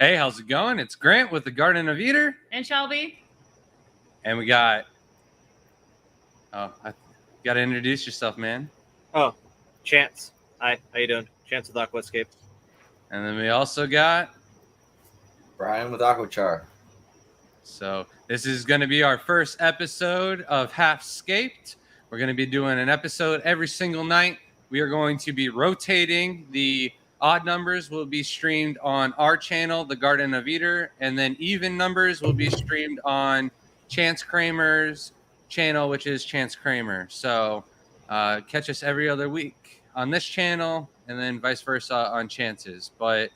Hey, how's it going? It's Grant with the Garden of Eder. And Shelby. And we got... Oh, I got to introduce yourself, man. Oh, Chance. Hi, how you doing? Chance with Aquascape. And then we also got... Brian with Aquachar. So this is going to be our first episode of Half-Scaped. We're going to be doing an episode every single night. We are going to be rotating. The odd numbers will be streamed on our channel, the Garden of Eder, and then even numbers will be streamed on Chance Kramer's channel, which is Chance Kramer. So catch us every other week on this channel, and then vice versa on Chance's. But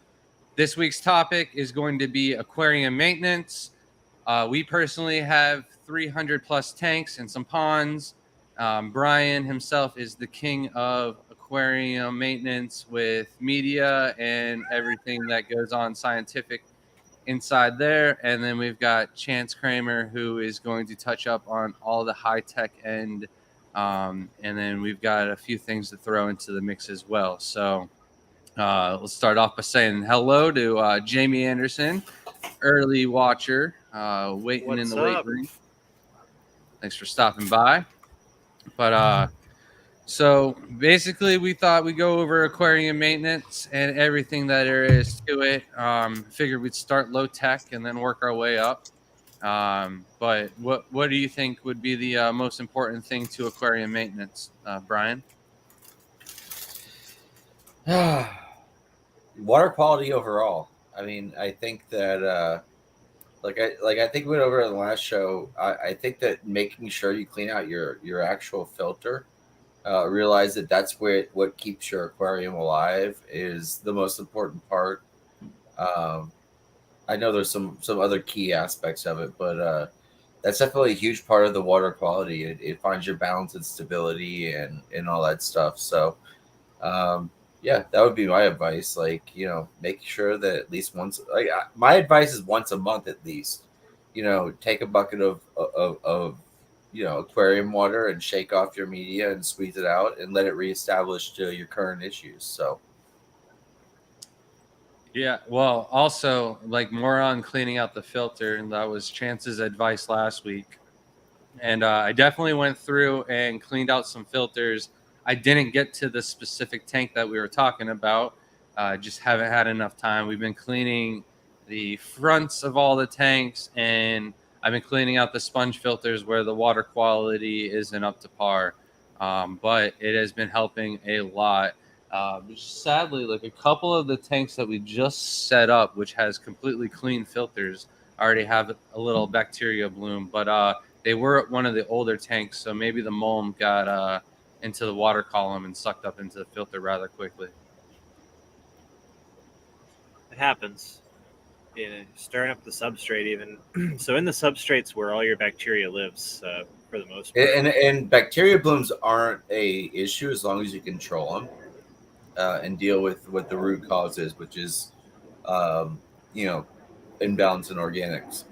this week's topic is going to be aquarium maintenance. We personally have 300 plus tanks and some ponds. Brian himself is the king of aquarium maintenance with media and everything that goes on scientific inside there. And then we've got Chance Kramer, who is going to touch up on all the high tech end. And then we've got a few things to throw into the mix as well. So let's start off by saying hello to Jamie Anderson, early watcher, waiting in the wait room. Thanks for stopping by. But so basically we thought we'd go over aquarium maintenance and everything that there is to it. Figured we'd start low tech and then work our way up. But what do you think would be the most important thing to aquarium maintenance, Brian? Water quality overall. I mean, I think that I think we went over in the last show. I think that making sure you clean out your actual filter, realize that that's what keeps your aquarium alive is the most important part. I know there's some other key aspects of it, but that's definitely a huge part of the water quality. It finds your balance and stability and all that stuff. So yeah, that would be my advice. Like, make sure that at least once, my advice is once a month at least, take a bucket of aquarium water and shake off your media and squeeze it out and let it reestablish to your current issues. So. Yeah, well, also like more on cleaning out the filter, and that was Chance's advice last week. And I definitely went through and cleaned out some filters. I didn't get to the specific tank that we were talking about. Just haven't had enough time. We've been cleaning the fronts of all the tanks, and I've been cleaning out the sponge filters where the water quality isn't up to par. But it has been helping a lot. Sadly, like a couple of the tanks that we just set up, which has completely clean filters, already have a little bacteria bloom. But they were one of the older tanks, so maybe the mold got into the water column and sucked up into the filter rather quickly. It happens. Stirring up the substrate even. So in the substrate's where all your bacteria lives for the most part. And bacteria blooms aren't a issue as long as you control them and deal with what the root cause is, which is, imbalance in organics.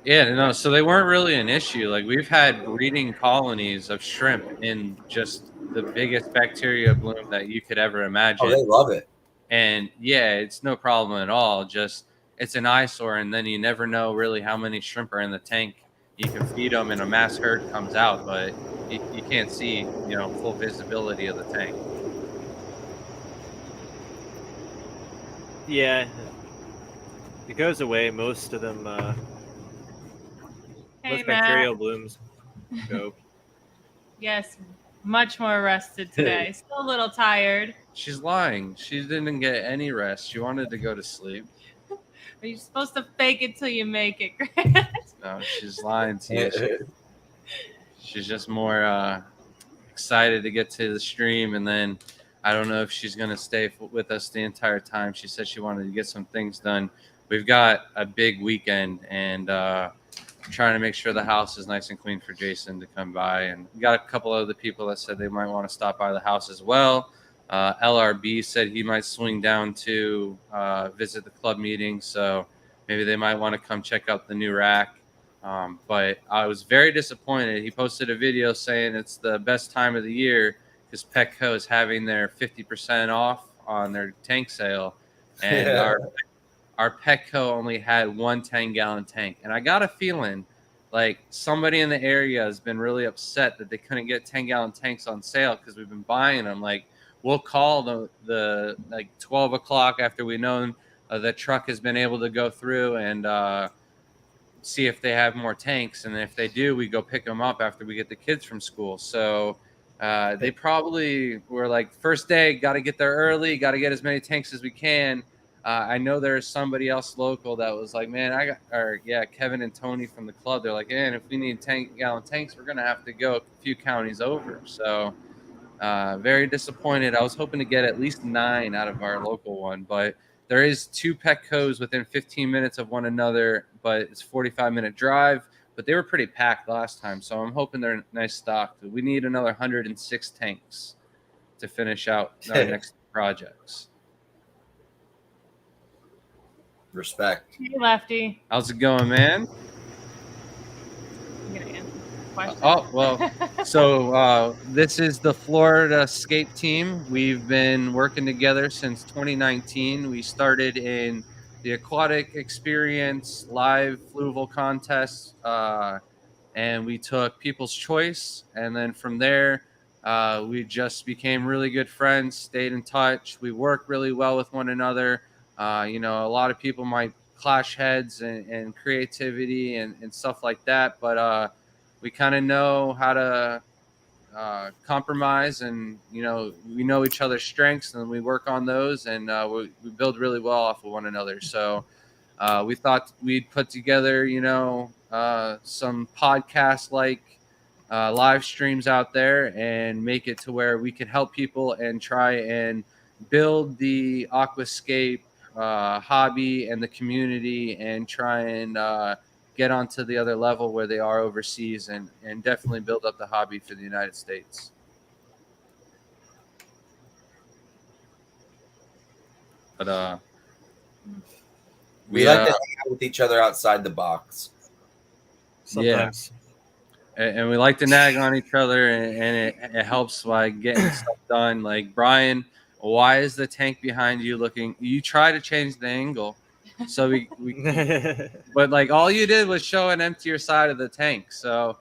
Yeah, no, so they weren't really an issue. Like we've had breeding colonies of shrimp in just the biggest bacteria bloom that you could ever imagine. Oh, they love it. And yeah, it's no problem at all. Just it's an eyesore, and then you never know really how many shrimp are in the tank. You can feed them, and a mass herd comes out, but you can't see, full visibility of the tank. Yeah, it goes away. Most of them, most bacterial blooms go. Yes, much more rested today. Still a little tired. She's lying. She didn't get any rest. She wanted to go to sleep. Are you supposed to fake it till you make it, Grant? No, she's lying to you. She's just more excited to get to the stream, and then I don't know if she's going to stay with us the entire time. She said she wanted to get some things done. We've got a big weekend, and trying to make sure the house is nice and clean for Jason to come by. And we got a couple other people that said they might want to stop by the house as well. LRB said he might swing down to visit the club meeting, so maybe they might want to come check out the new rack. But I was very disappointed. He posted a video saying it's the best time of the year because Petco is having their 50% off on their tank sale, and our Petco only had one 10-gallon tank. And I got a feeling like somebody in the area has been really upset that they couldn't get 10-gallon tanks on sale because we've been buying them. Like, we'll call the like 12 o'clock after we know the truck has been able to go through and see if they have more tanks. And if they do, we go pick them up after we get the kids from school. So they probably were like, first day, got to get there early, got to get as many tanks as we can. I know there's somebody else local that was like, man, Kevin and Tony from the club. They're like, man, if we need 10-gallon tanks, we're going to have to go a few counties over. So very disappointed. I was hoping to get at least 9 out of our local one, but there is 2 Petcos within 15 minutes of one another, but it's a 45-minute drive. But they were pretty packed last time, so I'm hoping they're nice stock. We need another 106 tanks to finish out our next projects. Respect. Hey, Lefty. How's it going, man? I'm gonna answer the question. Oh, well, so this is the Florida Scape team. We've been working together since 2019. We started in the aquatic experience, live fluvial contests, and we took People's Choice. And then from there, we just became really good friends, stayed in touch. We work really well with one another. A lot of people might clash heads and creativity and stuff like that, but we kind of know how to compromise, and we know each other's strengths, and we work on those, and we build really well off of one another. So we thought we'd put together some podcast like live streams out there and make it to where we could help people and try and build the aquascape hobby and the community, and try and get onto the other level where they are overseas, and definitely build up the hobby for the United States. But we like to hang out with each other outside the box. Sometimes. Yeah. And we like to nag on each other, and it helps by getting stuff done. Like, Brian, why is the tank behind you looking? You try to change the angle, so we but like all you did was show an emptier side of the tank. So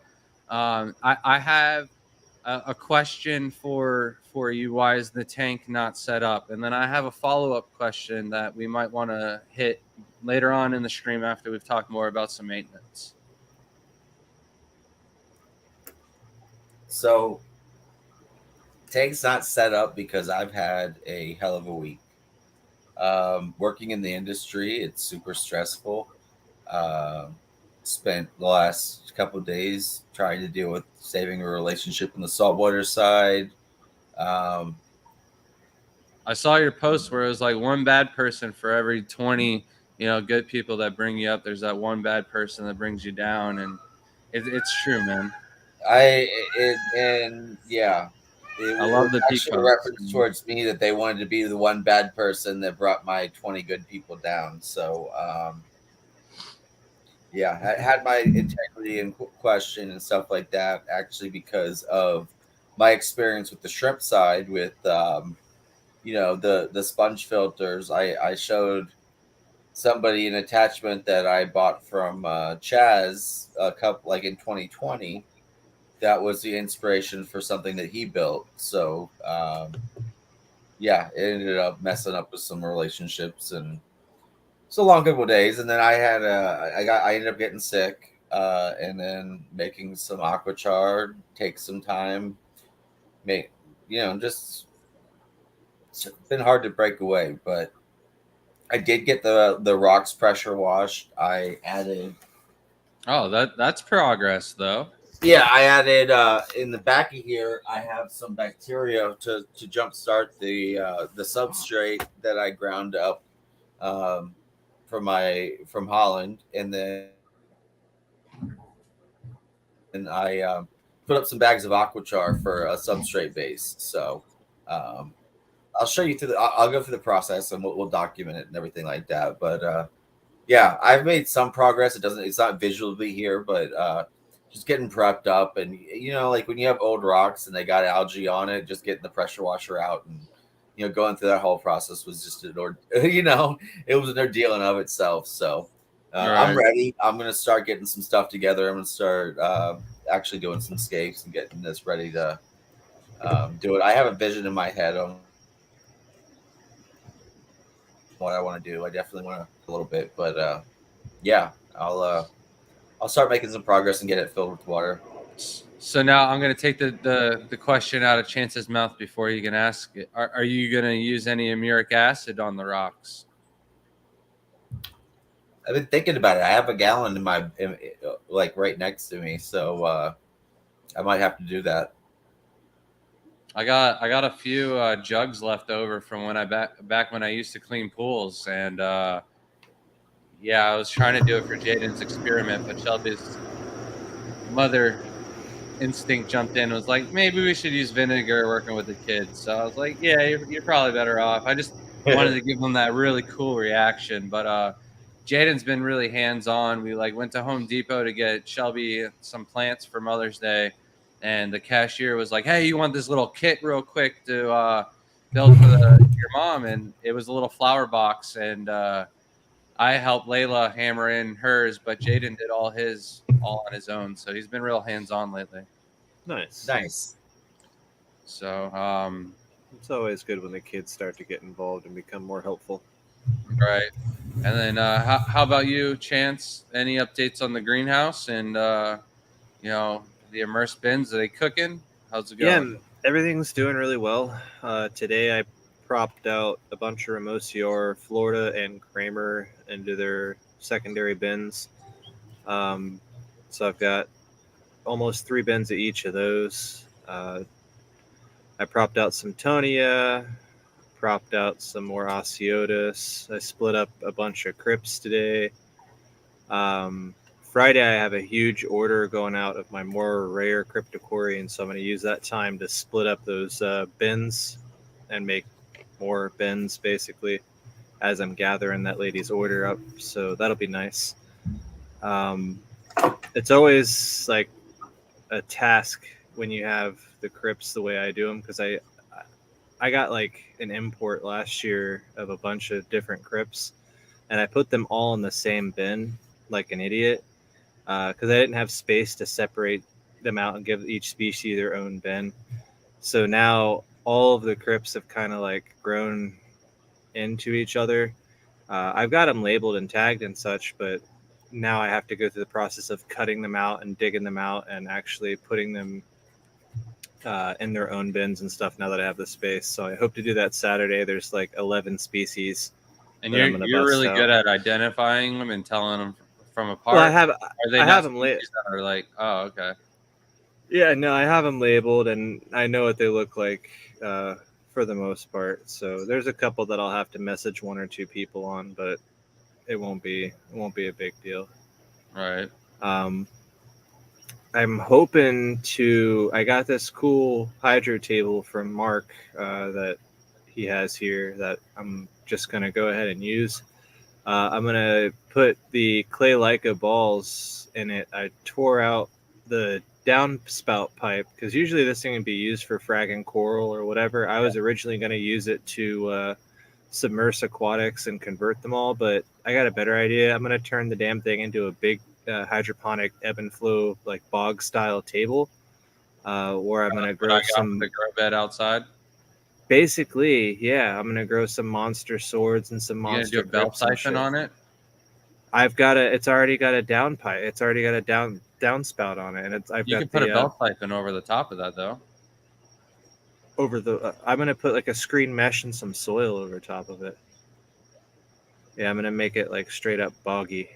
I have a question for you. Why is the tank not set up? And then I have a follow-up question that we might want to hit later on in the stream after we've talked more about some maintenance. So tank's not set up because I've had a hell of a week. Working in the industry, it's super stressful. Spent the last couple of days trying to deal with saving a relationship on the saltwater side. I saw your post where it was like one bad person for every 20 good people that bring you up. There's that one bad person that brings you down, and it's true, man. I love the actually a reference towards me that they wanted to be the one bad person that brought my 20 good people down. So I had my integrity in question and stuff like that, actually, because of my experience with the shrimp side with the sponge filters. I showed somebody an attachment that I bought from Chaz a couple, like in 2020. That was the inspiration for something that he built. So it ended up messing up with some relationships, and it's a long couple of days. And then I ended up getting sick, and then making some aquachar take some time. Just it's been hard to break away, but I did get the rocks pressure washed. I added. Oh, that's progress, though. Yeah, I added in the back of here. I have some bacteria to jumpstart the substrate that I ground up from Holland, and then I put up some bags of aquachar for a substrate base. So I'll show you through I'll go through the process, and we'll document it and everything like that. But I've made some progress. It's not visually here, but just getting prepped up, and like when you have old rocks and they got algae on it, just getting the pressure washer out and going through that whole process was just it was an ordeal in of itself. So I'm ready. I'm gonna start getting some stuff together. I'm gonna start actually doing some scapes and getting this ready to do it. I have a vision in my head on what I want to do. I definitely want to a little bit, but yeah, I'll start making some progress and get it filled with water. So now I'm going to take the question out of Chance's mouth before you can ask it. Are you going to use any Amuric acid on the rocks? I've been thinking about it. I have a gallon like right next to me, so I might have to do that. I got a few jugs left over from when back when I used to clean pools, and yeah, I was trying to do it for Jaden's experiment, but Shelby's mother instinct jumped in and was like, maybe we should use vinegar working with the kids. So I was like, yeah, you're probably better off. I just wanted to give them that really cool reaction, but Jaden's been really hands-on. We went to Home Depot to get Shelby some plants for Mother's Day, and the cashier was like, hey, you want this little kit real quick to build for your mom? And it was a little flower box, and I helped Layla hammer in hers, but Jaden did all on his own. So he's been real hands-on lately. Nice. So it's always good when the kids start to get involved and become more helpful. Right. And then how about you, Chance? Any updates on the greenhouse and the immersed bins? Are they cooking? How's it going? Yeah, everything's doing really well. Today I propped out a bunch of Ramosior, Florida, and Kramer into their secondary bins. So I've got almost 3 bins of each of those. I propped out some Tonia, propped out some more Osceotus. I split up a bunch of Crips today. Friday, I have a huge order going out of my more rare Cryptoquarian, so I'm going to use that time to split up those bins and make more bins, basically, as I'm gathering that lady's order up. So that'll be nice. It's always like a task when you have the Crips the way I do them, because I got like an import last year of a bunch of different Crips, and I put them all in the same bin like an idiot because I didn't have space to separate them out and give each species their own bin. So now all of the Crips have kind of like grown into each other. I've got them labeled and tagged and such, but now I have to go through the process of cutting them out and digging them out and actually putting them in their own bins and stuff now that I have the space. So I hope to do that Saturday. There's like 11 species. And you're really good at identifying them and telling them from apart. Well, I have them that are like, oh, okay. Yeah, no, I have them labeled and I know what they look like for the most part. So there's a couple that I'll have to message 1 or 2 people on, but it won't be a big deal. Right. I'm hoping I got this cool hydro table from Mark that he has here that I'm just going to go ahead and use. I'm going to put the clay Leica balls in it. I tore out the downspout pipe because usually this thing would be used for fragging coral or whatever. I was originally going to use it to submerge aquatics and convert them all, but I got a better idea. I'm going to turn the damn thing into a big hydroponic ebb and flow like bog style table where I'm going to grow some the grow bed outside. Basically, yeah, I'm going to grow some monster swords and some monster. You gonna do a belt siphon on it? It's already got a down pipe. It's already got a downspout on it, and you can put a belt siphon over the top of that though. I'm going to put like a screen mesh and some soil over top of it. Yeah, I'm going to make it like straight up boggy.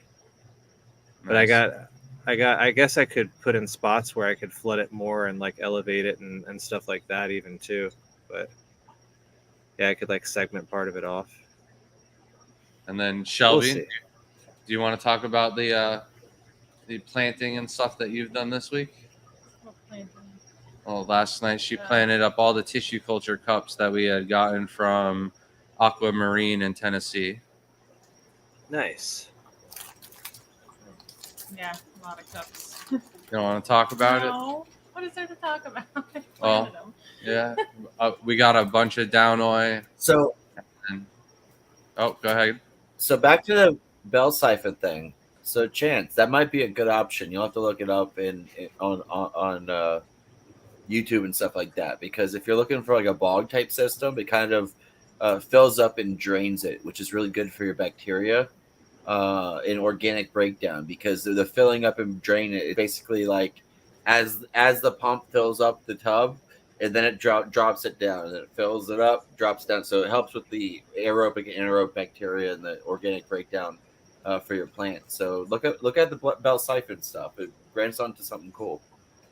Nice. But I guess I could put in spots where I could flood it more and like elevate it and stuff like that even too. But yeah, I could like segment part of it off. And then Shelby, do you want to talk about the planting and stuff that you've done this week? What planting? Well, last night she planted up all the tissue culture cups that we had gotten from Aquamarine in Tennessee. Nice. Yeah, a lot of cups. You don't want to talk about it? What is there to talk about? I Well, planted them. Yeah, we got a bunch of down oil. So Oh, go ahead. So back to the bell siphon thing. So Chance, that might be a good option. You'll have to look it up on YouTube and stuff like that. Because if you're looking for like a bog type system, it kind of fills up and drains it, which is really good for your bacteria in organic breakdown. Because the filling up and draining it, basically like as the pump fills up the tub, and then it drops it down, and then it fills it up, drops down. So it helps with the aerobic and anaerobic bacteria and the organic breakdown for your plant. So look at the bell siphon stuff. It branches onto something cool.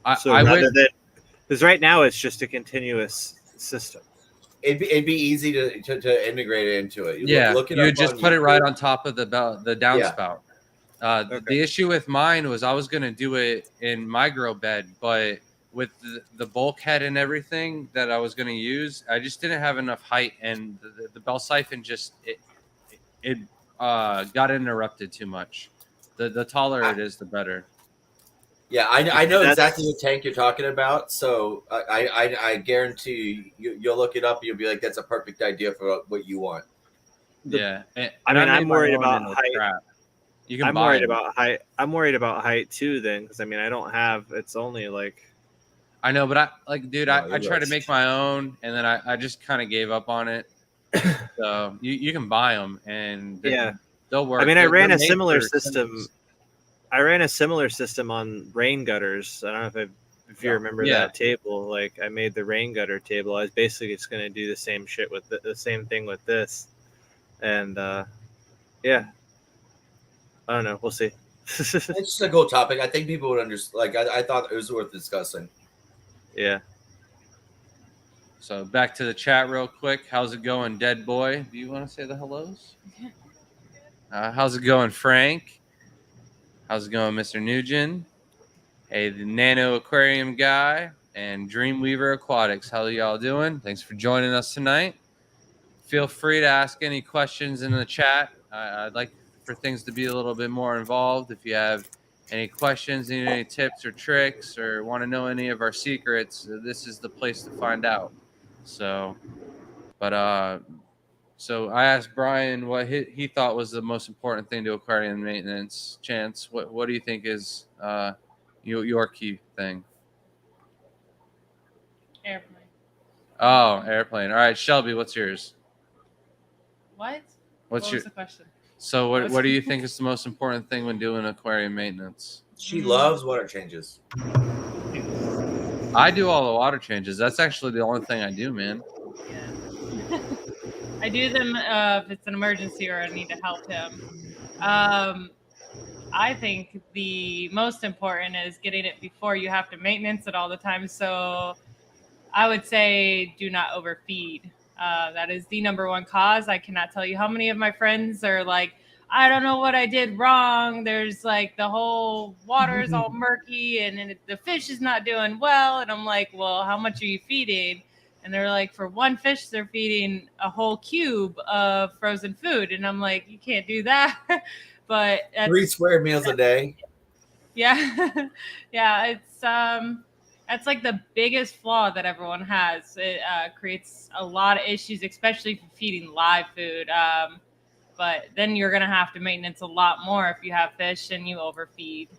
Because right now it's just a continuous system. It'd be easy to integrate it into it. You just put it right on top of the downspout. Okay. The issue with mine was I was going to do it in my grow bed, but with the bulkhead and everything that I was going to use, I just didn't have enough height, and the bell siphon just it got interrupted too much. The taller it is, the better. Yeah, I know exactly what tank you're talking about. So I guarantee you'll look it up. And you'll be like, that's a perfect idea for what you want. I'm worried about height. You can I'm buy worried them. about height. I'm worried about height too. Then, because I don't have. It's only like. I know, but I tried to right. make my own, and then I just kind of gave up on it. So you can buy them, and they'll work. I ran a similar system. I ran a similar system on rain gutters. I don't know if you remember that table. Like I made the rain gutter table. I was basically just going to do the same shit with the same thing with this, and I don't know. We'll see. It's just a cool topic. I think people would understand. Like I thought it was worth discussing. Yeah. So back to the chat real quick. How's it going, Dead Boy? Do you want to say the hellos? How's it going, Frank? How's it going, Mr. Nugent? Hey, the Nano Aquarium guy and Dreamweaver Aquatics. How are y'all doing? Thanks for joining us tonight. Feel free to ask any questions in the chat. I'd like for things to be a little bit more involved. If you have any questions, need any tips or tricks, or want to know any of our secrets, this is the place to find out. So I asked Brian what he thought was the most important thing to aquarium maintenance. Chance, what do you think is your key thing? Airplane. Oh, airplane. All right, Shelby, what's yours? What? What's What your was the question? So what do you think is the most important thing when doing aquarium maintenance? She loves water changes. I do all the water changes. That's actually the only thing I do, man. Yeah. I do them if it's an emergency or I need to help him. I think the most important is getting it before you have to maintenance it all the time. So I would say do not overfeed. That is the number one cause. I cannot tell you how many of my friends are like, I don't know what I did wrong. There's like the whole water is all murky and the fish is not doing well. And I'm like, well, how much are you feeding? And they're like, for one fish, they're feeding a whole cube of frozen food. And I'm like, you can't do that. But 3 square meals a day. Yeah. Yeah. It's, that's like the biggest flaw that everyone has. It creates a lot of issues, especially for feeding live food. But then you're going to have to maintenance a lot more if you have fish and you overfeed.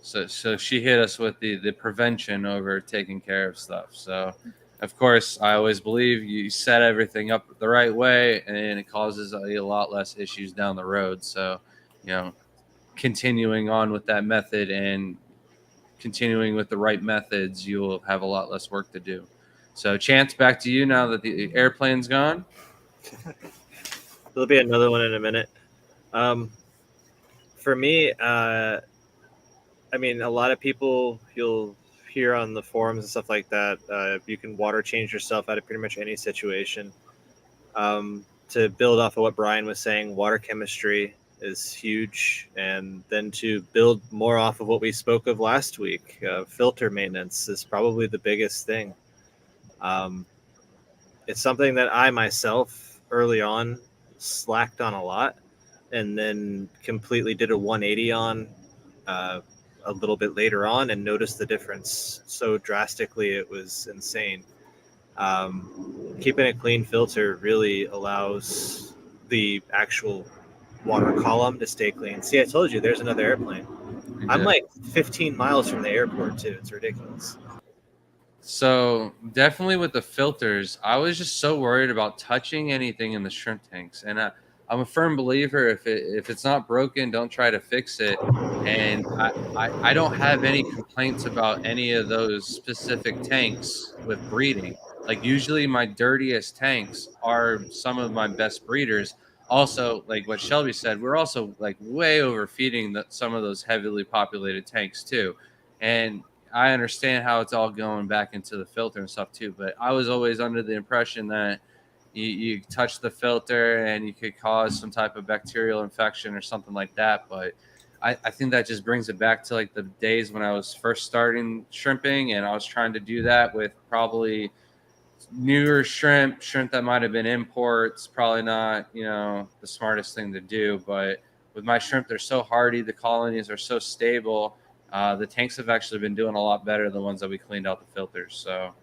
So she hit us with the prevention over taking care of stuff. So, of course, I always believe you set everything up the right way, and it causes a lot less issues down the road. So, continuing on with that method and continuing with the right methods, you will have a lot less work to do. So, Chance, back to you now that the airplane's gone. There'll be another one in a minute. For me, a lot of people you'll hear on the forums and stuff like that, you can water change yourself out of pretty much any situation. To build off of what Brian was saying, water chemistry is huge. And then to build more off of what we spoke of last week, filter maintenance is probably the biggest thing. It's something that I myself early on slacked on a lot and then completely did a 180 on. a little bit later on and noticed the difference so drastically. It was insane. Keeping a clean filter really allows the actual water column to stay clean. See, I told you there's another airplane. I'm Yeah. like 15 miles from the airport too. It's ridiculous. So definitely with the filters, I was just so worried about touching anything in the shrimp tanks, and I'm a firm believer if it's not broken, don't try to fix it. And I don't have any complaints about any of those specific tanks with breeding. Like usually my dirtiest tanks are some of my best breeders. Also, like what Shelby said, we're also like way overfeeding some of those heavily populated tanks too. And I understand how it's all going back into the filter and stuff too, but I was always under the impression that you touch the filter and you could cause some type of bacterial infection or something like that. But I think that just brings it back to like the days when I was first starting shrimping, and I was trying to do that with probably newer shrimp that might have been imports. Probably not, the smartest thing to do, but with my shrimp, they're so hardy, the colonies are so stable. The tanks have actually been doing a lot better than the ones that we cleaned out the filters. So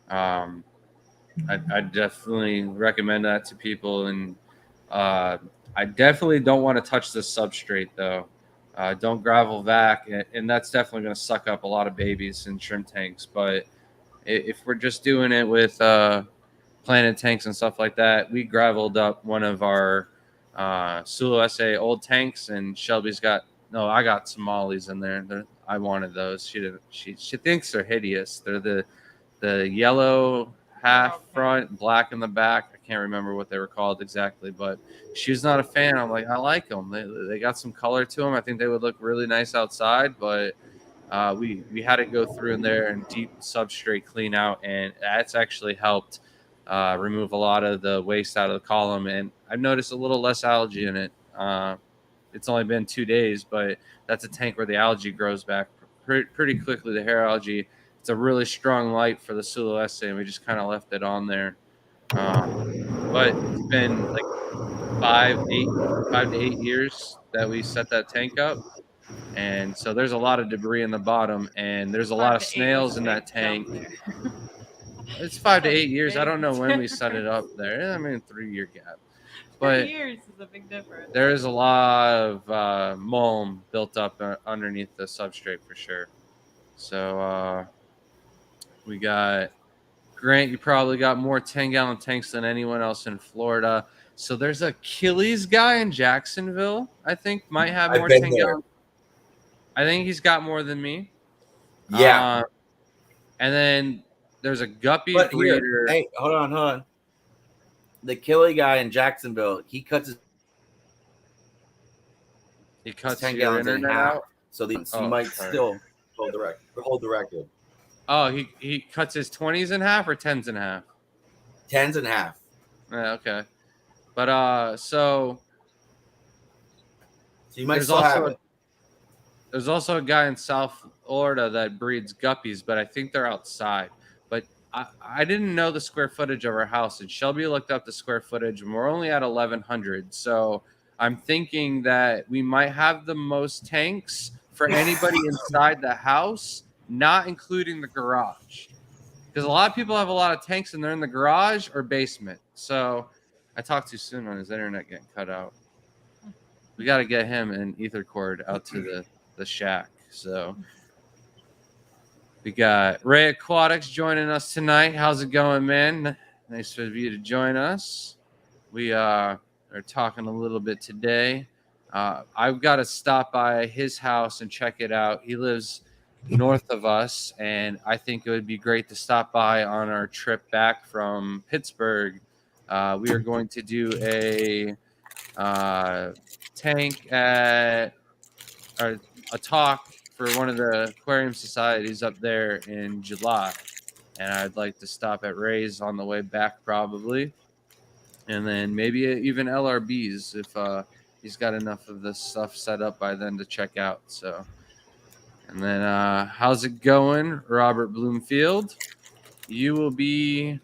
I definitely recommend that to people. And I definitely don't want to touch the substrate though. Don't gravel vac, and that's definitely going to suck up a lot of babies in shrimp tanks. But if we're just doing it with planted tanks and stuff like that, we graveled up one of our Sulu SA old tanks, and Shelby's got I got some mollies in there. I wanted those. She didn't. She thinks they're hideous. They're the yellow half front, black in the back. I can't remember what they were called exactly, but she was not a fan. I'm like, I like them. They got some color to them. I think they would look really nice outside, but we had to go through in there and deep substrate clean out, and that's actually helped remove a lot of the waste out of the column. And I've noticed a little less algae in it. It's only been 2 days, but that's a tank where the algae grows back pretty quickly, the hair algae. It's a really strong light for the Sulu SA, and we just kind of left it on there. But it's been like 5 to 8 years that we set that tank up. And so there's a lot of debris in the bottom, and there's a lot of snails in that tank. It's 5 to 8 years. I don't know when we set it up there. I mean, 3-year gap. But 3 years is a big difference. there is a lot of mulm built up underneath the substrate for sure. So we got Grant. You probably got more 10-gallon tanks than anyone else in Florida. So there's a Achilles guy in Jacksonville, I think, might have more 10-gallon. I think he's got more than me. Yeah. And then there's a guppy But breeder. Hey, hold on. The Killy guy in Jacksonville, he cuts his 10 gallons in half. out. So he might still hold the record. Oh, he cuts his 20s in half or 10s in half? 10s in half. Yeah, okay. But so you might still have it. There's also a guy in South Florida that breeds guppies, but I think they're outside. But I didn't know the square footage of our house, and Shelby looked up the square footage, and we're only at 1,100. So I'm thinking that we might have the most tanks for anybody inside the house, not including the garage. Because a lot of people have a lot of tanks, and they're in the garage or basement. So I talked too soon on his internet getting cut out. We got to get him an ether cord out to the shack. So we got Ray Aquatics joining us tonight. How's it going, man? Nice for you to join us. We are talking a little bit today. I've got to stop by his house and check it out. He lives north of us, and I think it would be great to stop by on our trip back from Pittsburgh. We are going to do a tank at or a talk for one of the aquarium societies up there in July, and I'd like to stop at Ray's on the way back probably, and then maybe even LRB's if he's got enough of this stuff set up by then to check out. So, and then how's it going, Robert Bloomfield? You will be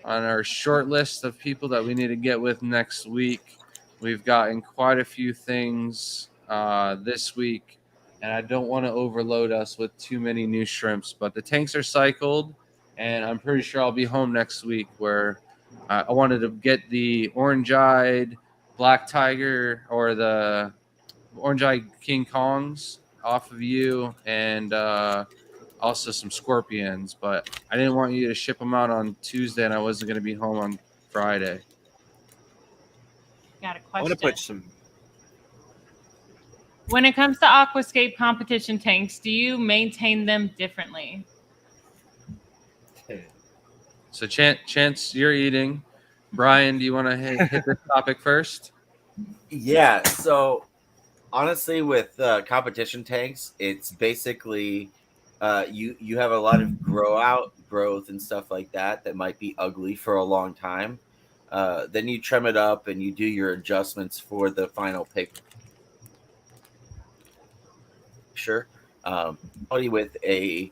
on our short list of people that we need to get with next week. We've gotten quite a few things this week, and I don't want to overload us with too many new shrimps. But the tanks are cycled, and I'm pretty sure I'll be home next week. Where I wanted to get the orange-eyed black tiger or the orange-eyed King Kongs off of you, and also some scorpions. But I didn't want you to ship them out on Tuesday, and I wasn't going to be home on Friday. Got a I want to question. put some. When it comes to Aquascape competition tanks, do you maintain them differently? So, Chance, you're eating. Brian, do you want to hit this topic first? Yeah. So honestly, with competition tanks, it's basically you have a lot of growth and stuff like that might be ugly for a long time. Then you trim it up and you do your adjustments for the final picture. With a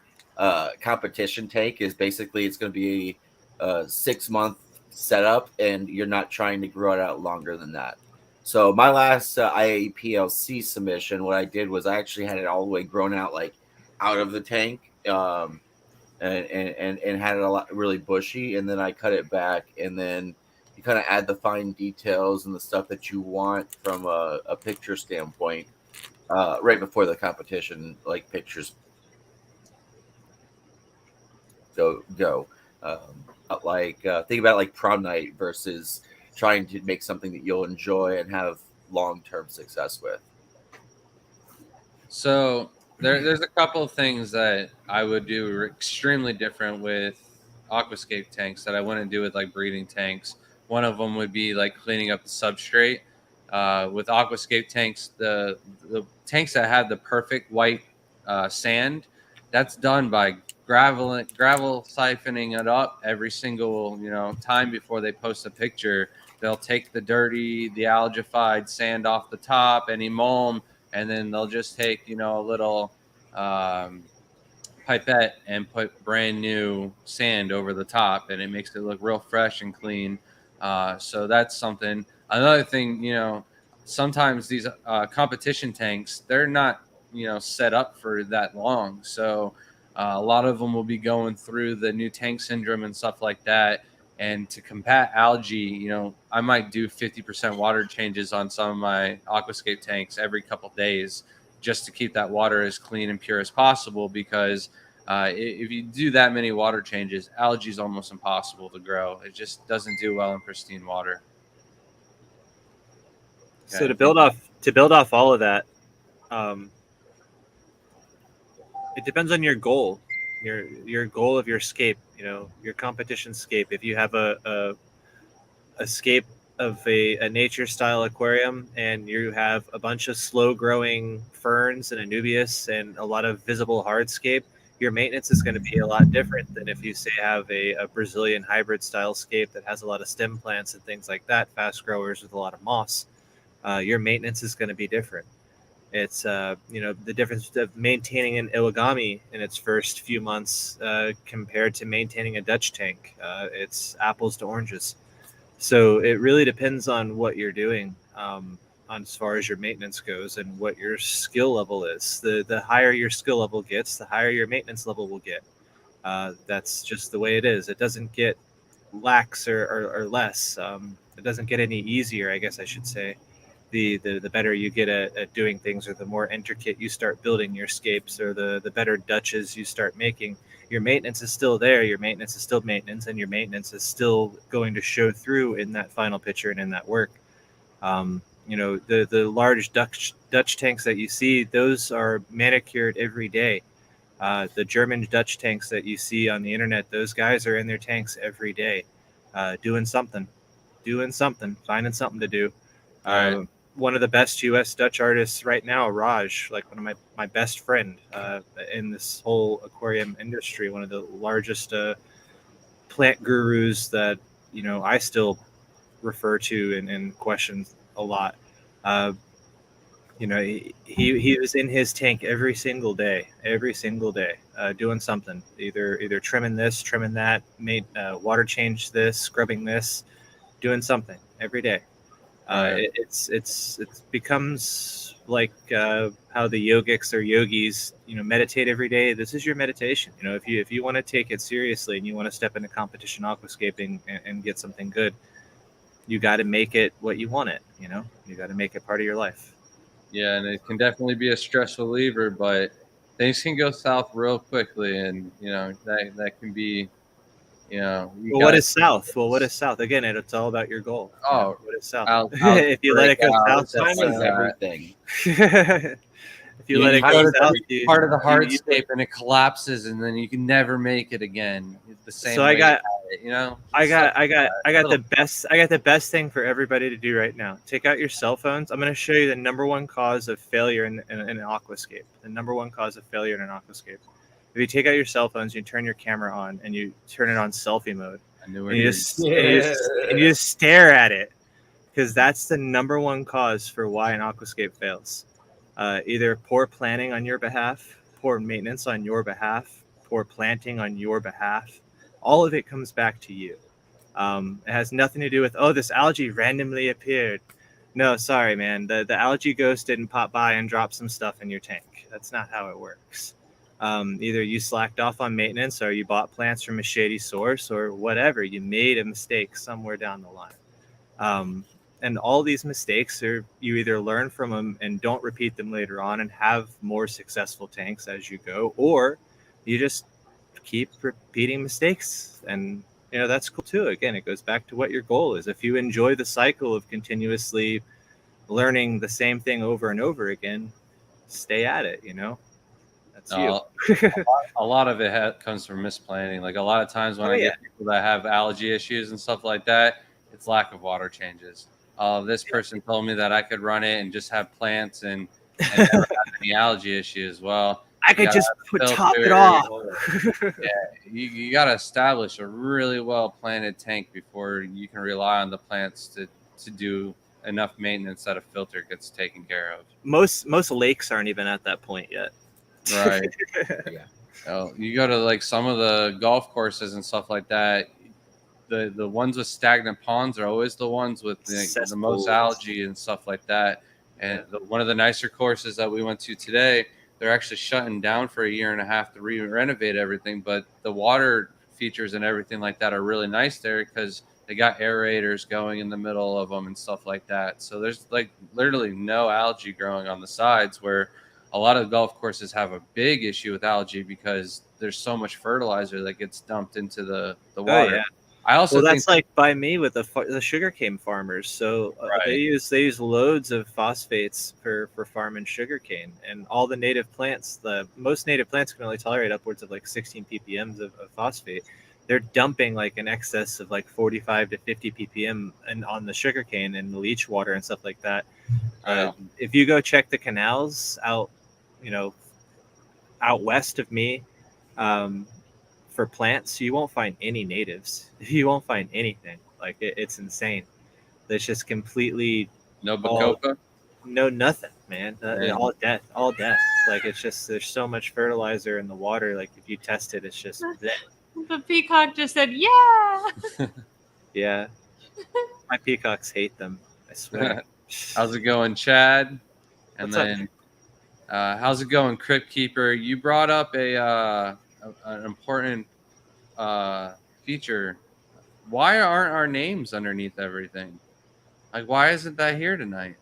competition tank is basically it's going to be a 6-month setup, and you're not trying to grow it out longer than that. So my last IAPLC submission, what I did was I actually had it all the way grown out, like out of the tank, and had it a lot really bushy, and then I cut it back, and then you kind of add the fine details and the stuff that you want from a picture standpoint right before the competition, like pictures go. Think about it like prom night versus trying to make something that you'll enjoy and have long-term success with. So there's a couple of things that I would do extremely different with Aquascape tanks that I wouldn't do with like breeding tanks. One of them would be like cleaning up the substrate. With Aquascape tanks, the tanks that have the perfect white sand, that's done by gravel siphoning it up every single time before they post a picture. They'll take the dirty, the algified sand off the top, any mulm, and then they'll just take a little pipette and put brand new sand over the top, and it makes it look real fresh and clean. So that's something. Another thing, sometimes these competition tanks, they're not set up for that long, so a lot of them will be going through the new tank syndrome and stuff like that. And to combat algae, I might do 50% water changes on some of my Aquascape tanks every couple days just to keep that water as clean and pure as possible. Because if you do that many water changes, algae is almost impossible to grow. It just doesn't do well in pristine water. Okay. So to build off all of that, it depends on your goal. Your goal of your scape, your competition scape. If you have a scape of a nature style aquarium and you have a bunch of slow growing ferns and anubias and a lot of visible hardscape, your maintenance is going to be a lot different than if you say have a Brazilian hybrid style scape that has a lot of stem plants and things like that, fast growers with a lot of moss. Your maintenance is going to be different. It's the difference of maintaining an iwagami in its first few months compared to maintaining a Dutch tank. It's apples to oranges. So it really depends on what you're doing on as far as your maintenance goes and what your skill level is. The higher your skill level gets, the higher your maintenance level will get. That's just the way it is. It doesn't get lax or less. It doesn't get any easier, I guess I should say. The better you get at doing things, or the more intricate you start building your scapes, or the better Dutches you start making, your maintenance is still there. Your maintenance is still maintenance, and your maintenance is still going to show through in that final picture and in that work. The large Dutch tanks that you see, those are manicured every day. The German Dutch tanks that you see on the internet, those guys are in their tanks every day, doing something, finding something to do. Right. One of the best U.S. Dutch artists right now, Raj, like one of my best friend in this whole aquarium industry, one of the largest plant gurus that I still refer to and question a lot. He was in his tank every single day, doing something, either trimming this, trimming that, water change this, scrubbing this, doing something every day. Right. It becomes like how the yogics or yogis, meditate every day. This is your meditation. If you want to take it seriously and you want to step into competition aquascaping and get something good, you got to make it what you want it. You got to make it part of your life. Yeah, and it can definitely be a stress reliever, but things can go south real quickly, and that can be, you Well, what is south? Well, what is south? Again, it's all about your goal. Oh, What is south? I'll If you let it go south, Time that's is everything. if you let it go go to south, part of the you- hardscape and it collapses, and then you can never make it again. The same. So way I got, you had it, I got Little- the best thing for everybody to do right now. Take out your cell phones. I'm going to show you the number one cause of failure in an aquascape. The number one cause of failure in an aquascape. If you take out your cell phones, you turn your camera on and you turn it on selfie mode, I knew and it. you just stare at it, because that's the number one cause for why an aquascape fails. Either poor planning on your behalf, poor maintenance on your behalf, poor planting on your behalf. All of it comes back to you. It has nothing to do with, this algae randomly appeared. No, sorry, man. The algae ghost didn't pop by and drop some stuff in your tank. That's not how it works. Either you slacked off on maintenance, or you bought plants from a shady source, or whatever. You made a mistake somewhere down the line. And all these mistakes you either learn from them and don't repeat them later on and have more successful tanks as you go, or you just keep repeating mistakes. And that's cool too. Again, it goes back to what your goal is. If you enjoy the cycle of continuously learning the same thing over and over again, stay at it. That's you. A lot of it comes from misplanning. Like a lot of times when I get people that have allergy issues and stuff like that, it's lack of water changes. This person told me that I could run it and just have plants and never have any allergy issues. Well, I could just top it filter. off. You got to establish a really well planted tank before you can rely on the plants to do enough maintenance that a filter gets taken care of. Most lakes aren't even at that point yet. Right. Yeah. Oh, you go to like some of the golf courses and stuff like that. The ones with stagnant ponds are always the ones with the most algae and stuff like that. And one of the nicer courses that we went to today, they're actually shutting down for a year and a half to renovate everything. But the water features and everything like that are really nice there because they got aerators going in the middle of them and stuff like that. So there's like literally no algae growing on the sides, where a lot of golf courses have a big issue with algae because there's so much fertilizer that gets dumped into the water. Oh, yeah. I also think that's like by me with the sugarcane farmers. So they use loads of phosphates for farming sugarcane, and all the native plants. Most native plants can only tolerate upwards of like 16 ppm of phosphate. They're dumping like an excess of like 45 to 50 ppm on the sugarcane and the leach water and stuff like that. If you go check the canals out west of me, for plants, you won't find any natives. You won't find anything. Like it's insane. It's just completely no bacopa, no nothing, man. All death. Like it's just there's so much fertilizer in the water. Like if you test it, it's just The peacock just said, "Yeah." Yeah. My peacocks hate them. I swear. How's it going, Chad? And What's up? then how's it going, Crip Keeper? You brought up an important feature. Why aren't our names underneath everything? Like, why isn't that here tonight?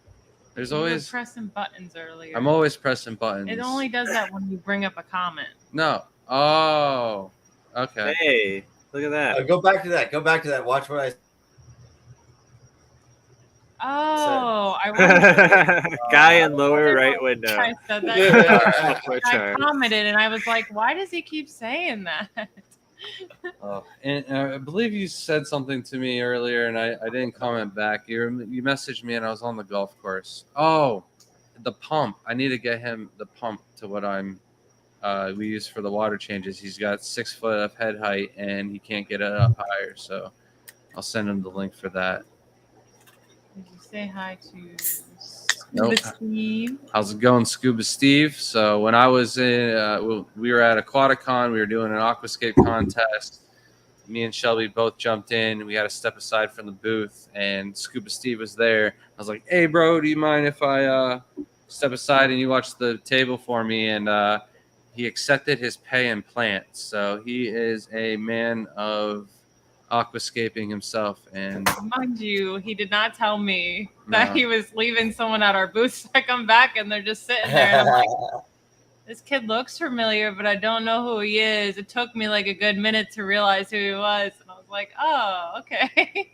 There's You were always pressing buttons earlier. I'm always pressing buttons. It only does that when you bring up a comment. No. Oh. Okay. Hey, look at that. Go back to that. Watch what I. Oh, I Guy in lower right window. I said that. I Chart. commented and I was like, why does he keep saying that? And I believe you said something to me earlier, and I didn't comment back. You messaged me, and I was on the golf course. Oh, the pump. I need to get him the pump to what we use for the water changes. He's got 6 foot of head height, and he can't get it up higher. So I'll send him the link for that. Did you say hi to Nope. Steve? How's it going, Scuba Steve? So when I was in, we were at Aquaticon. We were doing an aquascape contest. me and Shelby both jumped in. We had to step aside from the booth, and Scuba Steve was there. I was like, "Hey, bro, do you mind if I step aside and you watch the table for me?" And he accepted his pay in plants. So he is a man of aquascaping himself. And Mind you, he did not tell me that No. he was leaving someone at our booth. So I come back and they're just sitting there, and I'm like, this kid looks familiar, but I don't know who he is. It took me like a good minute to realize who he was, and I was like, oh, okay.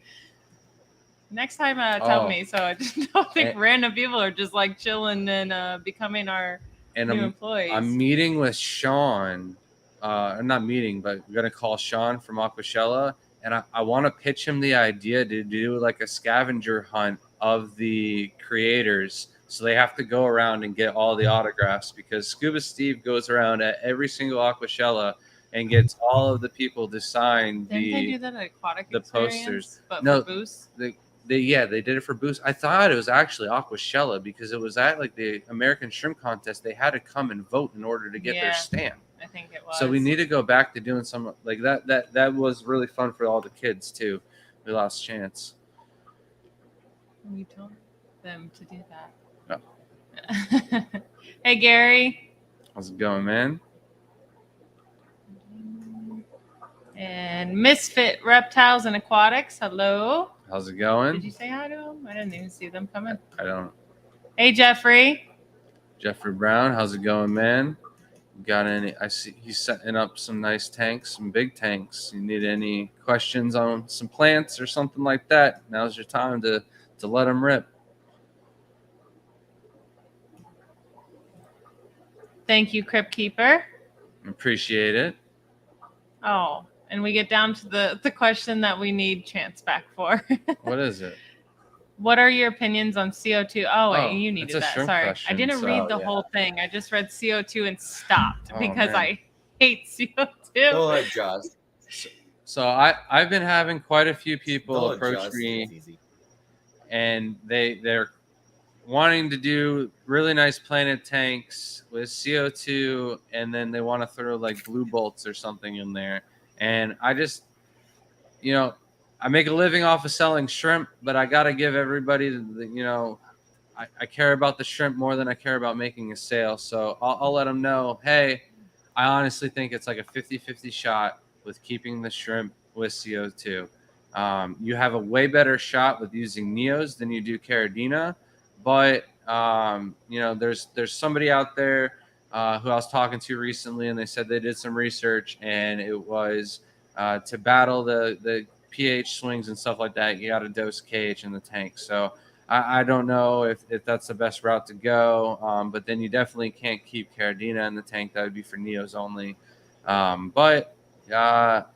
Next time, tell me. So I just don't think random people are just like chilling and becoming our new employees. I'm meeting with Sean. I'm not meeting, but we're gonna call Sean from Aquashella, and I want to pitch him the idea to do like a scavenger hunt of the creators. So they have to go around and get all the autographs, because Scuba Steve goes around at every single Aquashella and gets all of the people to sign Didn't they do that at Aquatic the Experience, posters. but No, for booths? They did it for booths. I thought it was actually Aquashella, because it was at like the American Shrimp Contest. They had to come and vote in order to get their stamp. I think it was. So we need to go back to doing some like that. That was really fun for all the kids too. We lost chance. You told them to do that. No. Hey, Gary. How's it going, man? And Misfit Reptiles and Aquatics. Hello. How's it going? Did you say hi to them? I didn't even see them coming. I don't. Hey, Jeffrey. Jeffrey Brown, how's it going, man? Got any? I see he's setting up some nice tanks, some big tanks. You need any questions on some plants or something like that? Now's your time to let them rip. Thank you, Crip Keeper. Appreciate it. Oh, and we get down to the question that we need Chance back for. What is it? What are your opinions on CO2? Oh, wait, you needed it's a that. shrimp Sorry. question, I didn't so, read the yeah. whole thing. I just read CO2 and stopped Oh, because man. I hate CO2. Go ahead, Josh. So I've been having quite a few people Go approach Josh. me, It's easy. and they're wanting to do really nice planet tanks with CO2, and then they want to throw like blue bolts or something in there. And I just, I make a living off of selling shrimp, but I got to give everybody I care about the shrimp more than I care about making a sale. So I'll let them know, hey, I honestly think it's like a 50-50 shot with keeping the shrimp with CO2. You have a way better shot with using Neos than you do Caridina, but there's somebody out there who I was talking to recently, and they said they did some research, and it was to battle the pH swings and stuff like that, you got to dose KH in the tank. So I don't know if that's the best route to go, but then you definitely can't keep Caridina in the tank. That would be for Neos only. But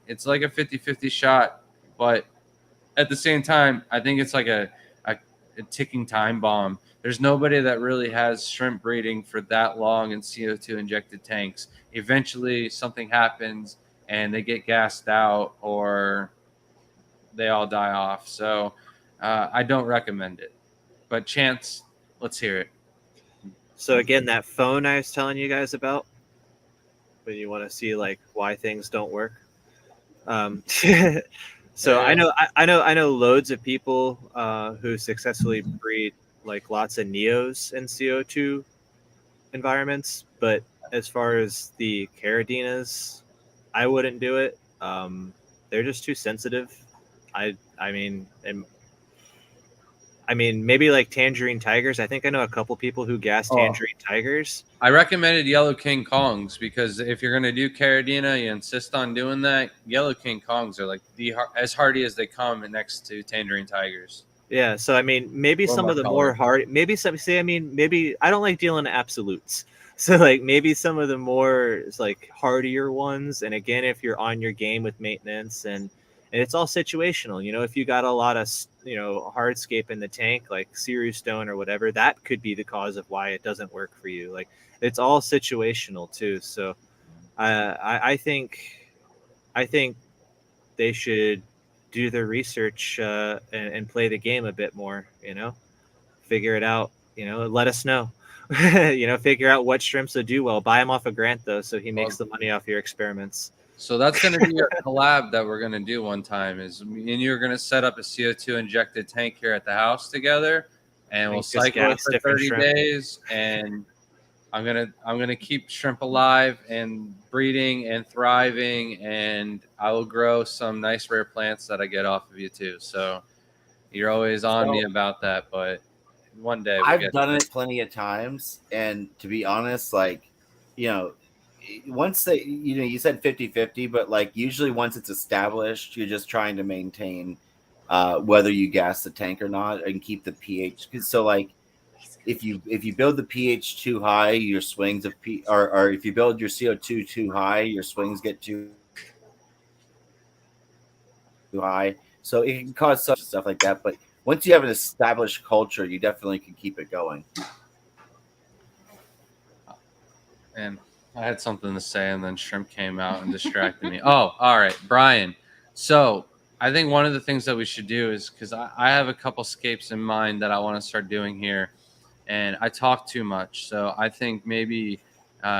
it's like a 50-50 shot. But at the same time, I think it's like a ticking time bomb. There's nobody that really has shrimp breeding for that long in CO2 injected tanks. Eventually something happens and they get gassed out or they all die off. So I don't recommend it. But Chance, let's hear it. So again, that phone I was telling you guys about, when you want to see like why things don't work. So I know loads of people who successfully breed like lots of Neos in CO2 environments, but as far as the Caridinas, I wouldn't do it. They're just too sensitive. I mean, maybe like Tangerine Tigers. I think I know a couple people who gas Tangerine Tigers. I recommended Yellow King Kongs because if you're going to do Caridina, you insist on doing that. Yellow King Kongs are like as hardy as they come next to Tangerine Tigers. Yeah, so I mean, maybe some of the more hard, maybe I don't like dealing in absolutes. So like maybe some of the more like hardier ones. And again, if you're on your game with maintenance and it's all situational, if you got a lot of, hardscape in the tank, like Series Stone or whatever, that could be the cause of why it doesn't work for you. Like it's all situational too. So I think they should do their research and play the game a bit more, figure it out, let us know, figure out what shrimps will do well. Buy them off a Grant though, so he makes the money off your experiments. So that's going to be a collab that we're going to do one time. Is me and you are going to set up a CO2 injected tank here at the house together, and we'll Just cycle it gas for different 30 shrimp. days. And I'm gonna keep shrimp alive and breeding and thriving, and I will grow some nice rare plants that I get off of you too. So you're always on me about that, but one day we'll I've get done there. it plenty of times, and to be honest, like, you know, once they, you know, you said 50-50, but like usually once it's established, you're just trying to maintain whether you gas the tank or not and keep the pH. So like if you build the pH too high, your swings of or if you build your CO2 too high, your swings get too high. So it can cause such stuff like that. But once you have an established culture, you definitely can keep it going. And I had something to say, and then shrimp came out and distracted me. Oh, all right, Brian. So I think one of the things that we should do is, because I have a couple scapes in mind that I want to start doing here, and I talk too much. So I think maybe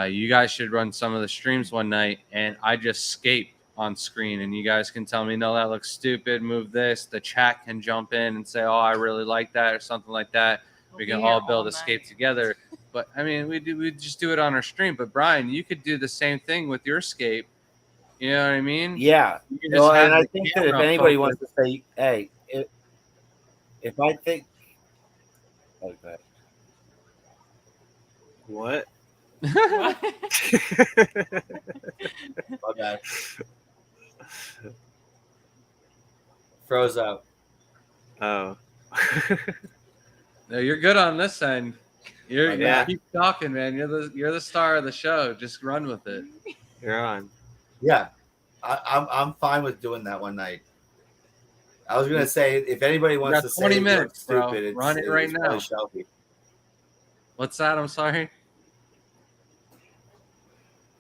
you guys should run some of the streams one night, and I just scape on screen, and you guys can tell me, no, that looks stupid, move this. The chat can jump in and say, oh, I really like that, or something like that. We can all build a scape together. But I mean, we just do it on our stream. But Brian, you could do the same thing with your scape. You know what I mean? Yeah. You can just Well, have and I the think that if camera anybody focus. wants to say, hey, if I think, okay. What? My bad. Froze up. Oh. No, you're good on this end. You Yeah. keep talking, man. You're the star of the show. Just run with it. You're on. Yeah, I'm fine with doing that one night. I was gonna say if anybody wants got to 20 say it minutes, looks bro. stupid, Run it right probably now. Shelby. What's that? I'm sorry.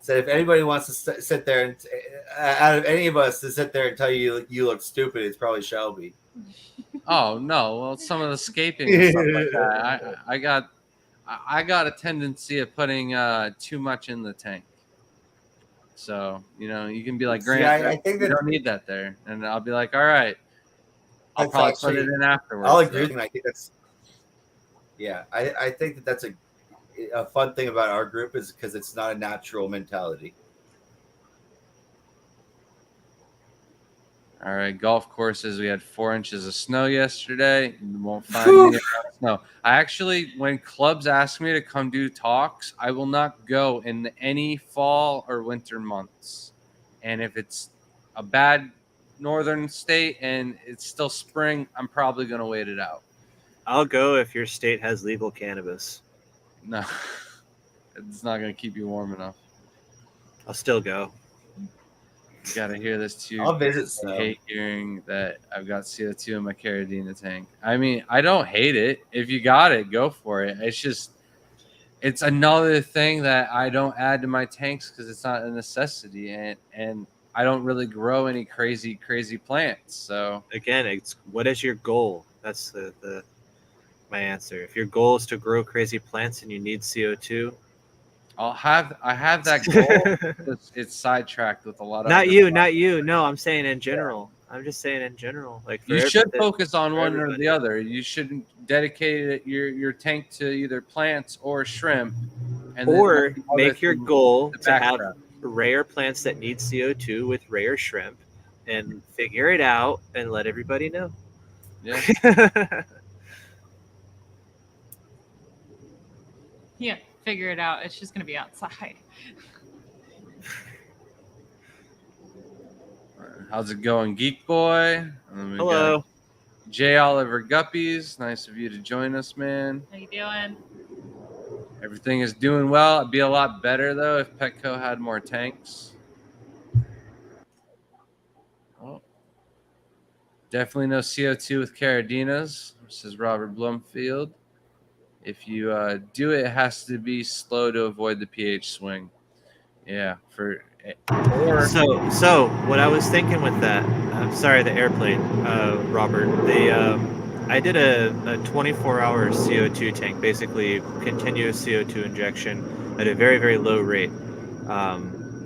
Said if anybody wants to sit there and out of any of us to sit there and tell you you look stupid, it's probably Shelby. Oh no. Well, some of the scaping and stuff like that. I got a tendency of putting too much in the tank. So, you know, you can be like, Grant, I think you that don't need that there. And I'll be like, all right. I'll That's probably actually- put it in afterwards. I'll agree. though. I think that's I think that that's a fun thing about our group is because it's not a natural mentality. All right, golf courses. We had 4 inches of snow yesterday. You won't find me around snow. I actually, when clubs ask me to come do talks, I will not go in any fall or winter months. And if it's a bad northern state and it's still spring, I'm probably going to wait it out. I'll go if your state has legal cannabis. No, it's not going to keep you warm enough. I'll still go. You got to hear this too. I'll visit I snow. hate hearing that I've got CO2 in my Carradina tank. I mean, I don't hate it. If you got it, go for it. It's just, it's another thing that I don't add to my tanks because it's not a necessity, and I don't really grow any crazy plants. So Again, it's what is your goal? That's the my answer. If your goal is to grow crazy plants and you need CO2, I have that goal. It's sidetracked with a lot of not other you, stuff. not you. No, I'm saying in general. I'm just saying in general. Like for You should everything- focus on for one or everybody. the other. You shouldn't dedicate your tank to either plants or shrimp. And then or let the other make your thing- goal the to have backtrack. rare plants that need CO2 with rare shrimp, and figure it out and let everybody know. Yeah. Yeah, figure it out. It's just gonna be outside. How's it going, Geek Boy? And then we Hello. got J. Oliver Guppies. Nice of you to join us, man. How you doing? Everything is doing well. It'd be a lot better though if Petco had more tanks. Oh. Definitely no CO2 with Carradinas, says Robert Blumfield. If you do it, it has to be slow to avoid the pH swing. Yeah, So what I was thinking with that, I'm sorry, the airplane, Robert. I did a 24-hour CO2 tank, basically continuous CO2 injection at a very, very low rate.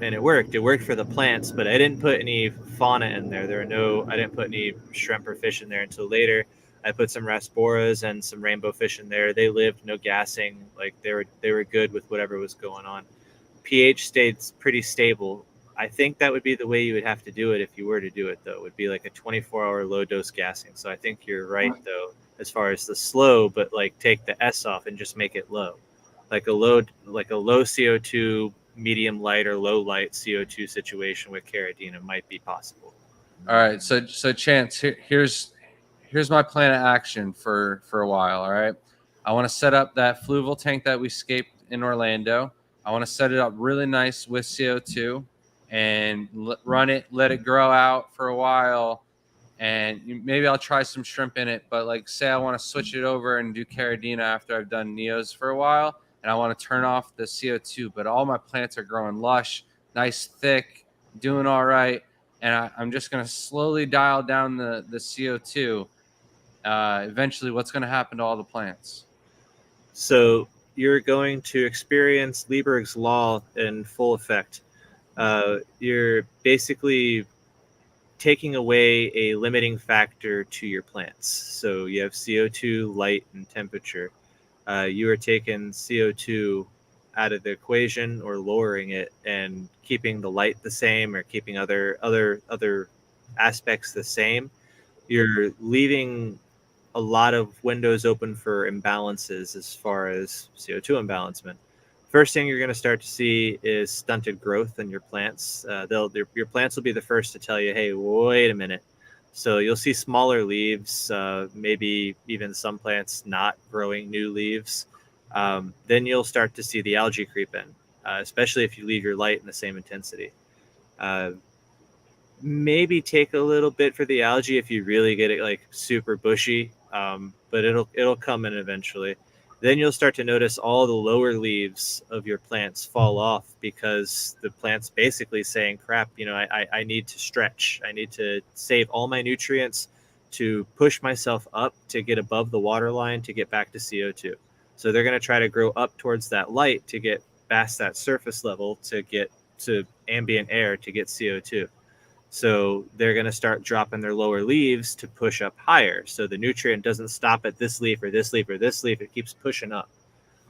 and it worked. It worked for the plants, but I didn't put any fauna in there. I didn't put any shrimp or fish in there until later. I put some rasboras and some rainbow fish in there. They lived, no gassing. Like they were good with whatever was going on. pH stayed pretty stable. I think that would be the way you would have to do it if you were to do it, though. It would be like a 24-hour low dose gassing. So I think you're right, though, as far as the slow, but like take the S off and just make it low, like a low CO2, medium light or low light CO2 situation with Caridina might be possible. All right, so Chance, here's my plan of action for a while. All right, I want to set up that fluval tank that we scaped in Orlando. I want to set it up really nice with CO2 and run it, let it grow out for a while, and maybe I'll try some shrimp in it. But like, say I want to switch it over and do Caridina after I've done Neos for a while, and I want to turn off the CO2. But all my plants are growing lush, nice, thick, doing all right, and I'm just going to slowly dial down the CO2. Eventually, what's going to happen to all the plants? So you're going to experience Lieberg's law in full effect. You're basically taking away a limiting factor to your plants. So you have CO2, light, and temperature. You are taking CO2 out of the equation or lowering it and keeping the light the same or keeping other aspects the same. You're leaving a lot of windows open for imbalances as far as CO2 imbalancement. First thing you're going to start to see is stunted growth in your plants. Your plants will be the first to tell you, hey, wait a minute. So you'll see smaller leaves, maybe even some plants not growing new leaves. Then you'll start to see the algae creep in, especially if you leave your light in the same intensity. Maybe take a little bit for the algae if you really get it like super bushy, but it'll come in eventually. Then you'll start to notice all the lower leaves of your plants fall off because the plant's basically saying, crap, I need to stretch. I need to save all my nutrients to push myself up to get above the water line to get back to CO2. So they're going to try to grow up towards that light to get past that surface level to get to ambient air to get CO2. So they're going to start dropping their lower leaves to push up higher. So the nutrient doesn't stop at this leaf or this leaf or this leaf. It keeps pushing up.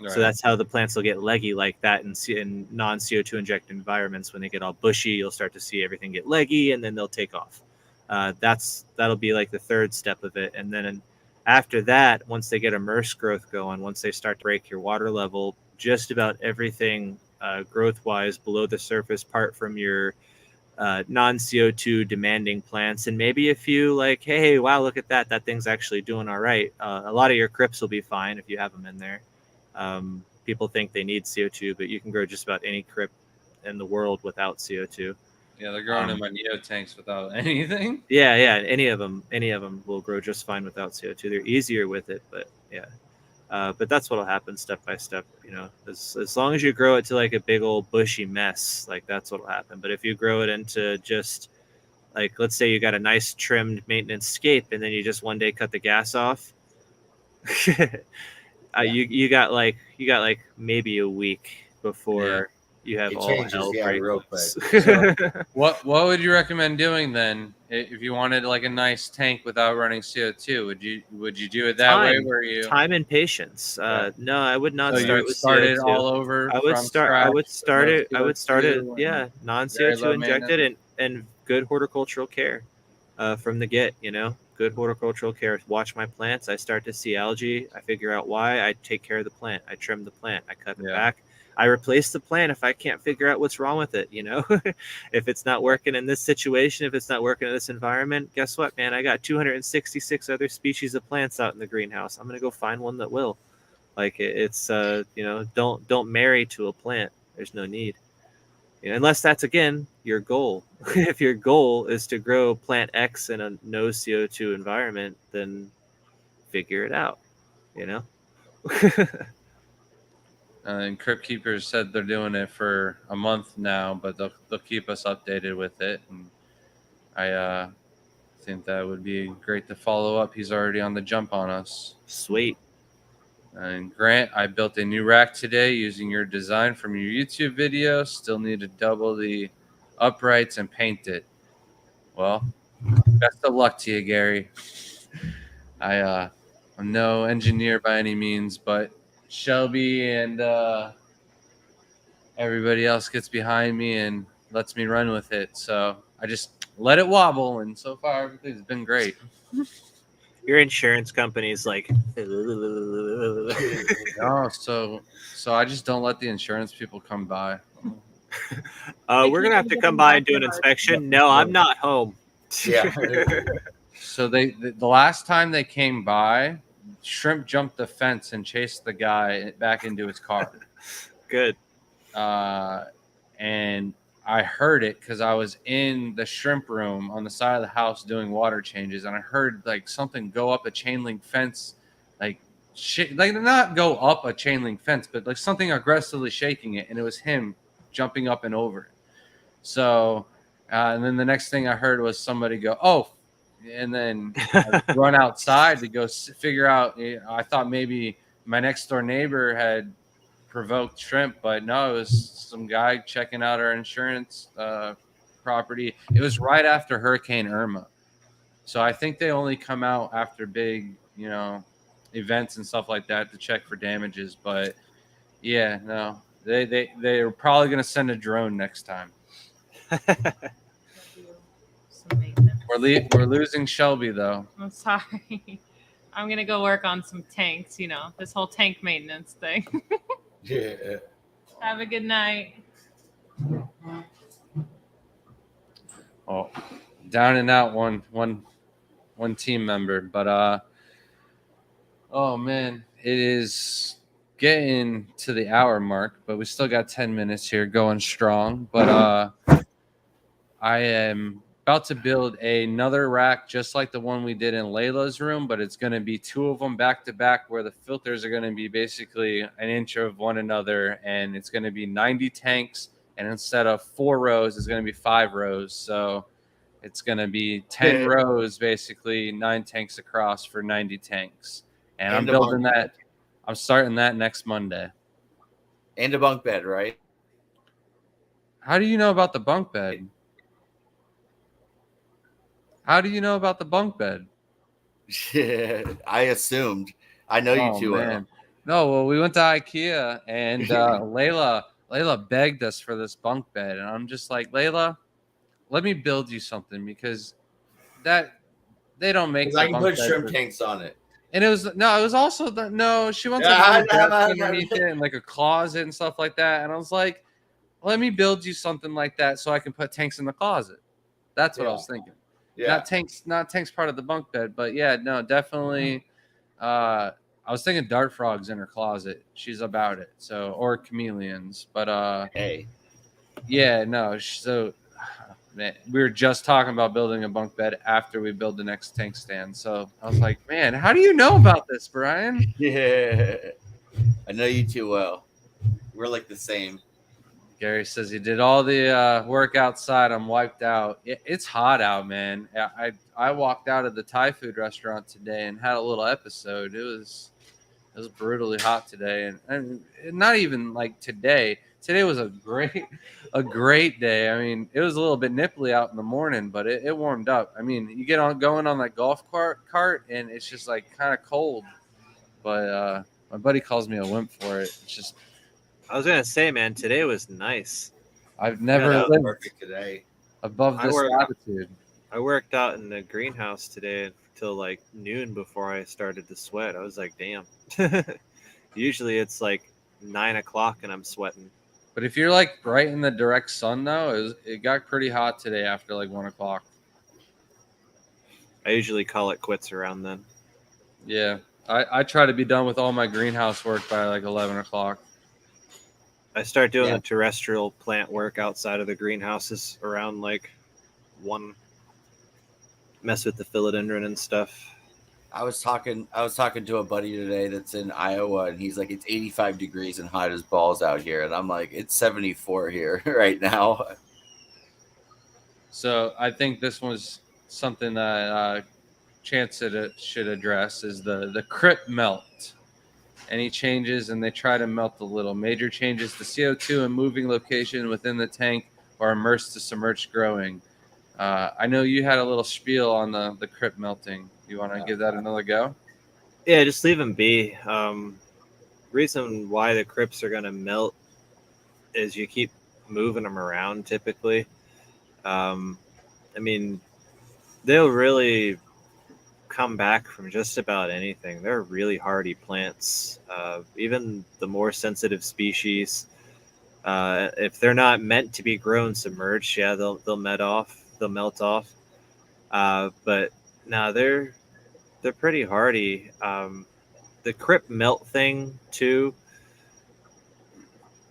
Right. So that's how the plants will get leggy like that in non-CO2 injected environments. When they get all bushy, you'll start to see everything get leggy and then they'll take off. That'll be like the third step of it. And then after that, once they get immerse growth going, once they start to break your water level, just about everything growth-wise below the surface, apart from your non-CO2 demanding plants, and maybe a few like, hey, wow, look at that thing's actually doing all right. A lot of your crips will be fine if you have them in there. People think they need CO2, but you can grow just about any crip in the world without CO2. Yeah, they're growing in my Neo tanks without anything. Yeah, any of them will grow just fine without CO2. They're easier with it, but yeah. But that's what'll happen step by step, as long as you grow it to like a big old bushy mess, like that's what'll happen. But if you grow it into just like, let's say you got a nice trimmed maintenance scape and then you just one day cut the gas off, you got like maybe a week before you have It all changes, hell yeah, break real loose. quick. So what would you recommend doing then if you wanted like a nice tank without running CO2? Would you do it that way where you time and patience? No, I would not so start with started CO2. all over. I would start it. Yeah, non-CO2 injected and good horticultural care from the get. Good horticultural care. Watch my plants. I start to see algae. I figure out why. I take care of the plant. I trim the plant. I cut it back. I replace the plant if I can't figure out what's wrong with it. If it's not working in this situation, if it's not working in this environment, guess what, man? I got 266 other species of plants out in the greenhouse. I'm gonna go find one that will. Like it's don't marry to a plant. There's no need. Unless that's again your goal. If your goal is to grow plant X in a no CO2 environment, then figure it out. And Crip Keepers said they're doing it for a month now, but they'll keep us updated with it. And I think that would be great to follow up. He's already on the jump on us. Sweet. And Grant, I built a new rack today using your design from your YouTube video. Still need to double the uprights and paint it. Well, best of luck to you, Gary. I'm no engineer by any means, but Shelby and everybody else gets behind me and lets me run with it. So I just let it wobble, and so far everything's been great. Your insurance company's like, No, so I just don't let the insurance people come by. we're gonna have to come by and do an inspection. No, I'm not home. Yeah. So the last time they came by, Shrimp jumped the fence and chased the guy back into his car. Good. And I heard it because I was in the shrimp room on the side of the house doing water changes, and I heard like something go up a chain link fence, like not go up a chain link fence, but like something aggressively shaking it, and it was him jumping up and over it. So, and then the next thing I heard was somebody go, "Oh," and then I run outside to go figure out. I thought maybe my next door neighbor had provoked Shrimp, but no, it was some guy checking out our insurance property. It was right after Hurricane Irma, so I think they only come out after big, events and stuff like that to check for damages. But yeah, no, they're probably gonna send a drone next time. Some maintenance. We're losing Shelby though. I'm sorry. I'm gonna go work on some tanks. This whole tank maintenance thing. Yeah. Have a good night. Oh, down and out one team member, but oh man, it is getting to the hour mark, but we still got 10 minutes here going strong. But I am about to build another rack just like the one we did in Layla's room, but it's going to be two of them back to back where the filters are going to be basically an inch of one another, and it's going to be 90 tanks, and instead of 4 rows, it's going to be 5 rows. So it's going to be 10 rows, basically 9 tanks across for 90 tanks. And I'm building that. I'm starting that next Monday. And a bunk bed, right? How do you know about the bunk bed? How do you know about the bunk bed? I assumed. I know you too well. No, well, we went to IKEA, and Layla begged us for this bunk bed, and I'm just like, Layla, let me build you something, because that they don't make. I can put shrimp tanks on it. And it was also she wants underneath it and like a closet and stuff like that, and I was like, let me build you something like that so I can put tanks in the closet. That's what I was thinking. Yeah. Not tanks part of the bunk bed, but yeah, no, definitely. I was thinking dart frogs in her closet. She's about it. So, or chameleons, but hey, yeah, no. So, man, we were just talking about building a bunk bed after we build the next tank stand. So I was like, man, how do you know about this, Brian? Yeah, I know you too well. We're like the same. Gary says he did all the work outside. I'm wiped out. It's hot out, man. I walked out of the Thai food restaurant today and had a little episode. It was brutally hot today, and not even like today. Today was a great day. I mean, it was a little bit nipply out in the morning, but it warmed up. I mean, you get going on that golf cart, and it's just like kind of cold. But my buddy calls me a wimp for it. It's just. I was gonna say, man, today was nice. I've never lived perfect today above this latitude. I worked out in the greenhouse today until like noon before I started to sweat. I was like, damn. Usually it's like 9 o'clock and I'm sweating. But if you're like right in the direct sun, though, it got pretty hot today after like 1 o'clock. I usually call it quits around then. Yeah, I try to be done with all my greenhouse work by like 11 o'clock. I start doing the terrestrial plant work outside of the greenhouses around like 1. Mess with the philodendron and stuff. I was talking to a buddy today that's in Iowa, and he's like, it's 85 degrees and hot as balls out here, and I'm like, it's 74 here right now. So I think this was something that Chance should address is the Crip Melt. Any changes, and they try to melt a little. Major changes to CO2 and moving location within the tank or immersed to submerged growing. I know you had a little spiel on the Crip melting. You want to give that another go? Yeah, just leave them be. Reason why the Crips are going to melt is you keep moving them around typically. I mean, they'll really come back from just about anything. They're really hardy plants. Even the more sensitive species, if they're not meant to be grown submerged, yeah, they'll melt off. They'll melt off. But now they're pretty hardy. The Crip Melt thing too.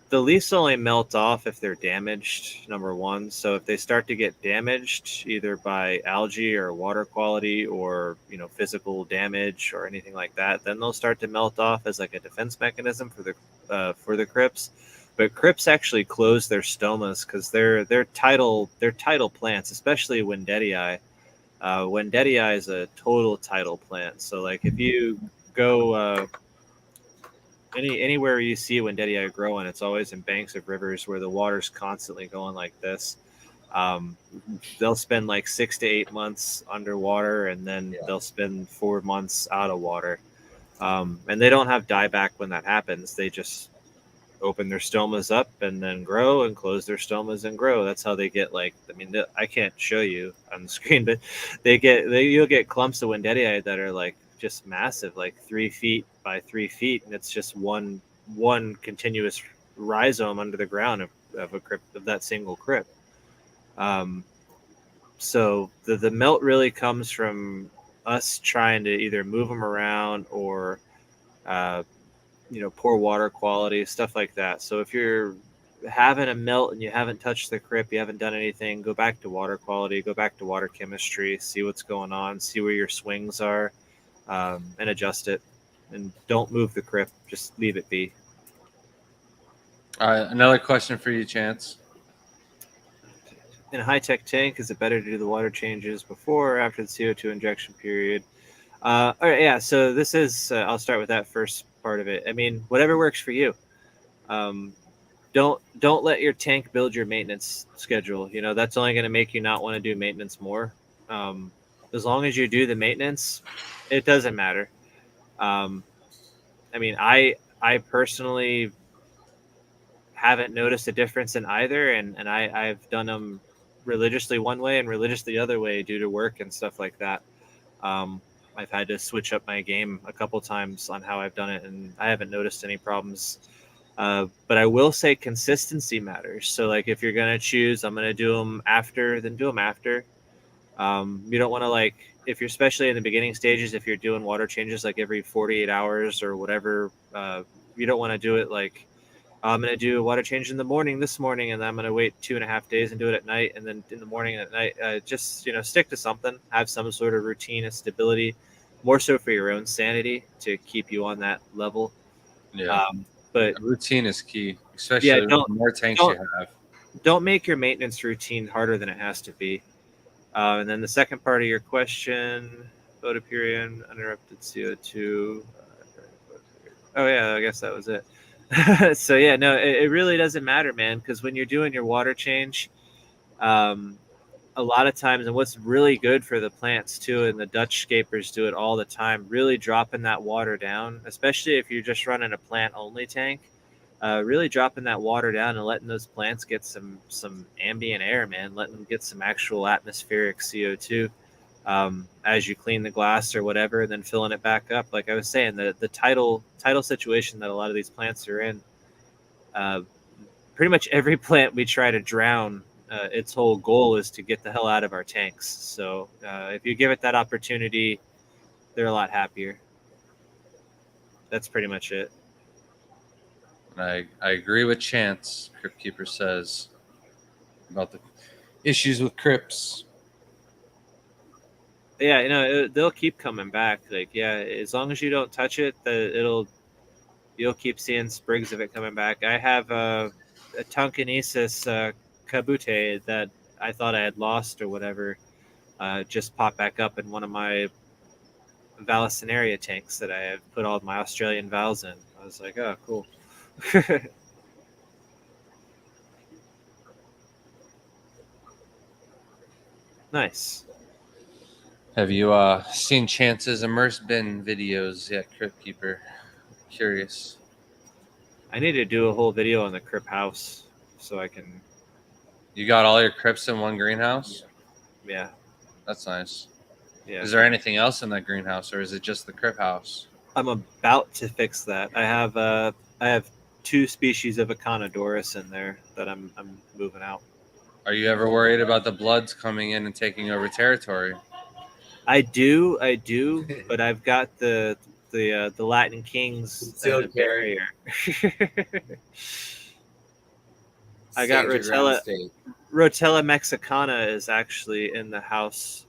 The leaves only melt off if they're damaged, number one. So if they start to get damaged either by algae or water quality or physical damage or anything like that, then they'll start to melt off as like a defense mechanism for the Crips. But Crips actually close their stomas because they're tidal plants, especially Wendtii. Wendtii is a total tidal plant. So like if you go anywhere you see Wendtii growing, it's always in banks of rivers where the water's constantly going like this. They'll spend like 6 to 8 months underwater, and then they'll spend 4 months out of water. And they don't have dieback when that happens. They just open their stomas up and then grow, and close their stomas and grow. That's how they get I can't show you on the screen, but you'll get clumps of Wendtii that are like just massive, like 3 feet by 3 feet, and it's just one continuous rhizome under the ground of a Crip, of that single Crip. So the melt really comes from us trying to either move them around or poor water quality, stuff like that. So if you're having a melt and you haven't touched the Crip, you haven't done anything, go back to water quality, go back to water chemistry, see what's going on, see where your swings are, and adjust it. And don't move the Crip, just leave it be. All right, another question for you, Chance. In a high-tech tank, is it better to do the water changes before or after the CO2 injection period? All right, yeah, so this is, I'll start with that first part of it. I mean, whatever works for you. Don't let your tank build your maintenance schedule. That's only going to make you not want to do maintenance more. As long as you do the maintenance, it doesn't matter. I mean, I personally haven't noticed a difference in either, and I've done them religiously one way and religiously the other way due to work and stuff like that. I've had to switch up my game a couple times on how I've done it, and I haven't noticed any problems. But I will say consistency matters. So like if you're going to choose, I'm going to do them after, then do them after. You don't want to if you're especially in the beginning stages, if you're doing water changes like every 48 hours or whatever, you don't want to do it like, I'm going to do a water change in the morning this morning, and then I'm going to wait 2.5 days and do it at night, and then in the morning and at night. Just stick to something, have some sort of routine and stability, more so for your own sanity to keep you on that level. Yeah, but routine is key, especially the more tanks you have. Don't make your maintenance routine harder than it has to be. And then the second part of your question, photoperiod, uninterrupted CO2. Oh yeah, I guess that was it. So yeah, no, it really doesn't matter, man, because when you're doing your water change, a lot of times, and what's really good for the plants too, and the Dutch scapers do it all the time, really dropping that water down, especially if you're just running a plant only tank, really dropping that water down and letting those plants get some ambient air, man, letting them get some actual atmospheric CO2 as you clean the glass or whatever, and then filling it back up. Like I was saying, the tidal situation that a lot of these plants are in, pretty much every plant we try to drown, its whole goal is to get the hell out of our tanks. So if you give it that opportunity, they're a lot happier. That's pretty much it. I agree with Chance. Crypt Keeper says about the issues with Crips. Yeah, they'll keep coming back. Like, yeah, as long as you don't touch it, you'll keep seeing sprigs of it coming back. I have a Tonkinesis kabute that I thought I had lost or whatever, just popped back up in one of my Vallisneria tanks that I have put all my Australian vowels in. I was like, oh, cool. Nice. Have you seen Chance's immerse bin videos yet, Crypt Keeper? Curious. I need to do a whole video on the Crip house so I can. You got all your crypts in one greenhouse? Yeah. That's nice. Yeah. Is there anything else in that greenhouse, or is it just the crypt house? I'm about to fix that. I have 2 species of Echinodoris in there that I'm moving out. Are you ever worried about the bloods coming in and taking over territory? I do, but I've got the Latin Kings Still as a barrier. I got Stage your ground Rotella. state. Rotella mexicana is actually in the house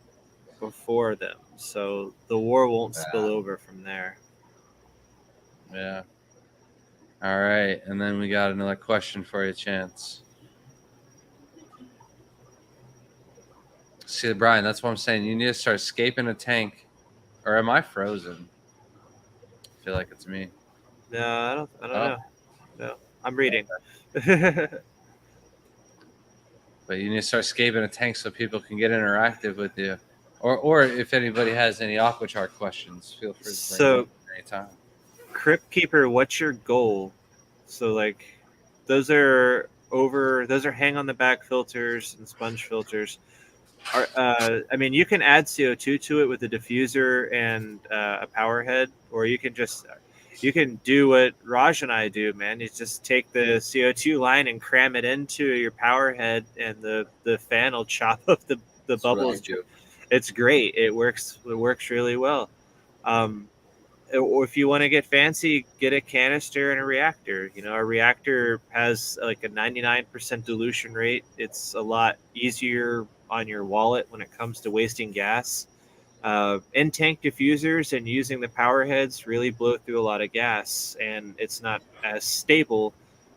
before them, so the war won't spill over from there. Yeah. All right, and then we got another question for you, Chance. See, Brian, that's what I'm saying. You need to start scaping a tank, or am I frozen? I feel like it's me. No, I don't Oh. know. No, I'm reading. But you need to start scaping a tank so people can get interactive with you. Or if anybody has any Aquachart questions, feel free to bring So- them up anytime. Crypt Keeper, what's your goal? So like, those are hang on the back filters and sponge filters. I mean, you can add CO2 to it with a diffuser and a power head, or you can do what Raj and I do, man. You just take the CO2 line and cram it into your power head, and the fan will chop up the That's bubbles. what I do. It's great. It works really well. Or if you want to get fancy, get a canister and a reactor. You know, a reactor has like a 99% dilution rate. It's a lot easier on your wallet when it comes to wasting gas. In-tank diffusers and using the power heads really blow through a lot of gas, and it's not as stable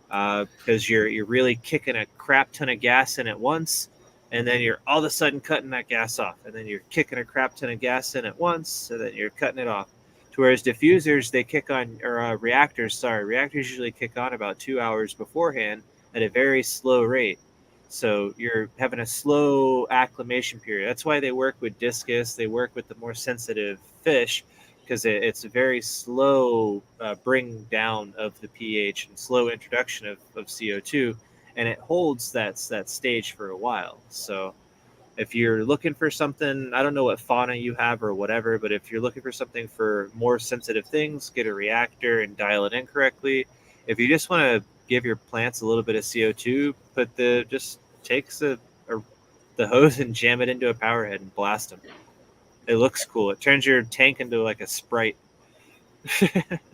because you're really kicking a crap ton of gas in at once, and then you're all of a sudden cutting that gas off, and then you're kicking a crap ton of gas in at once, and then you're cutting it off. Whereas diffusers, they kick on, or reactors usually kick on about 2 hours beforehand at a very slow rate. So you're having a slow acclimation period. That's why they work with discus. They work with the more sensitive fish because it's a very slow bring down of the pH and slow introduction of CO2, and it holds that stage for a while. So if you're looking for something, I don't know what fauna you have or whatever, but if you're looking for something for more sensitive things, get a reactor and dial it in correctly. If you just want to give your plants a little bit of CO2, take the hose and jam it into a power head and blast them. It looks cool. It turns your tank into like a Sprite.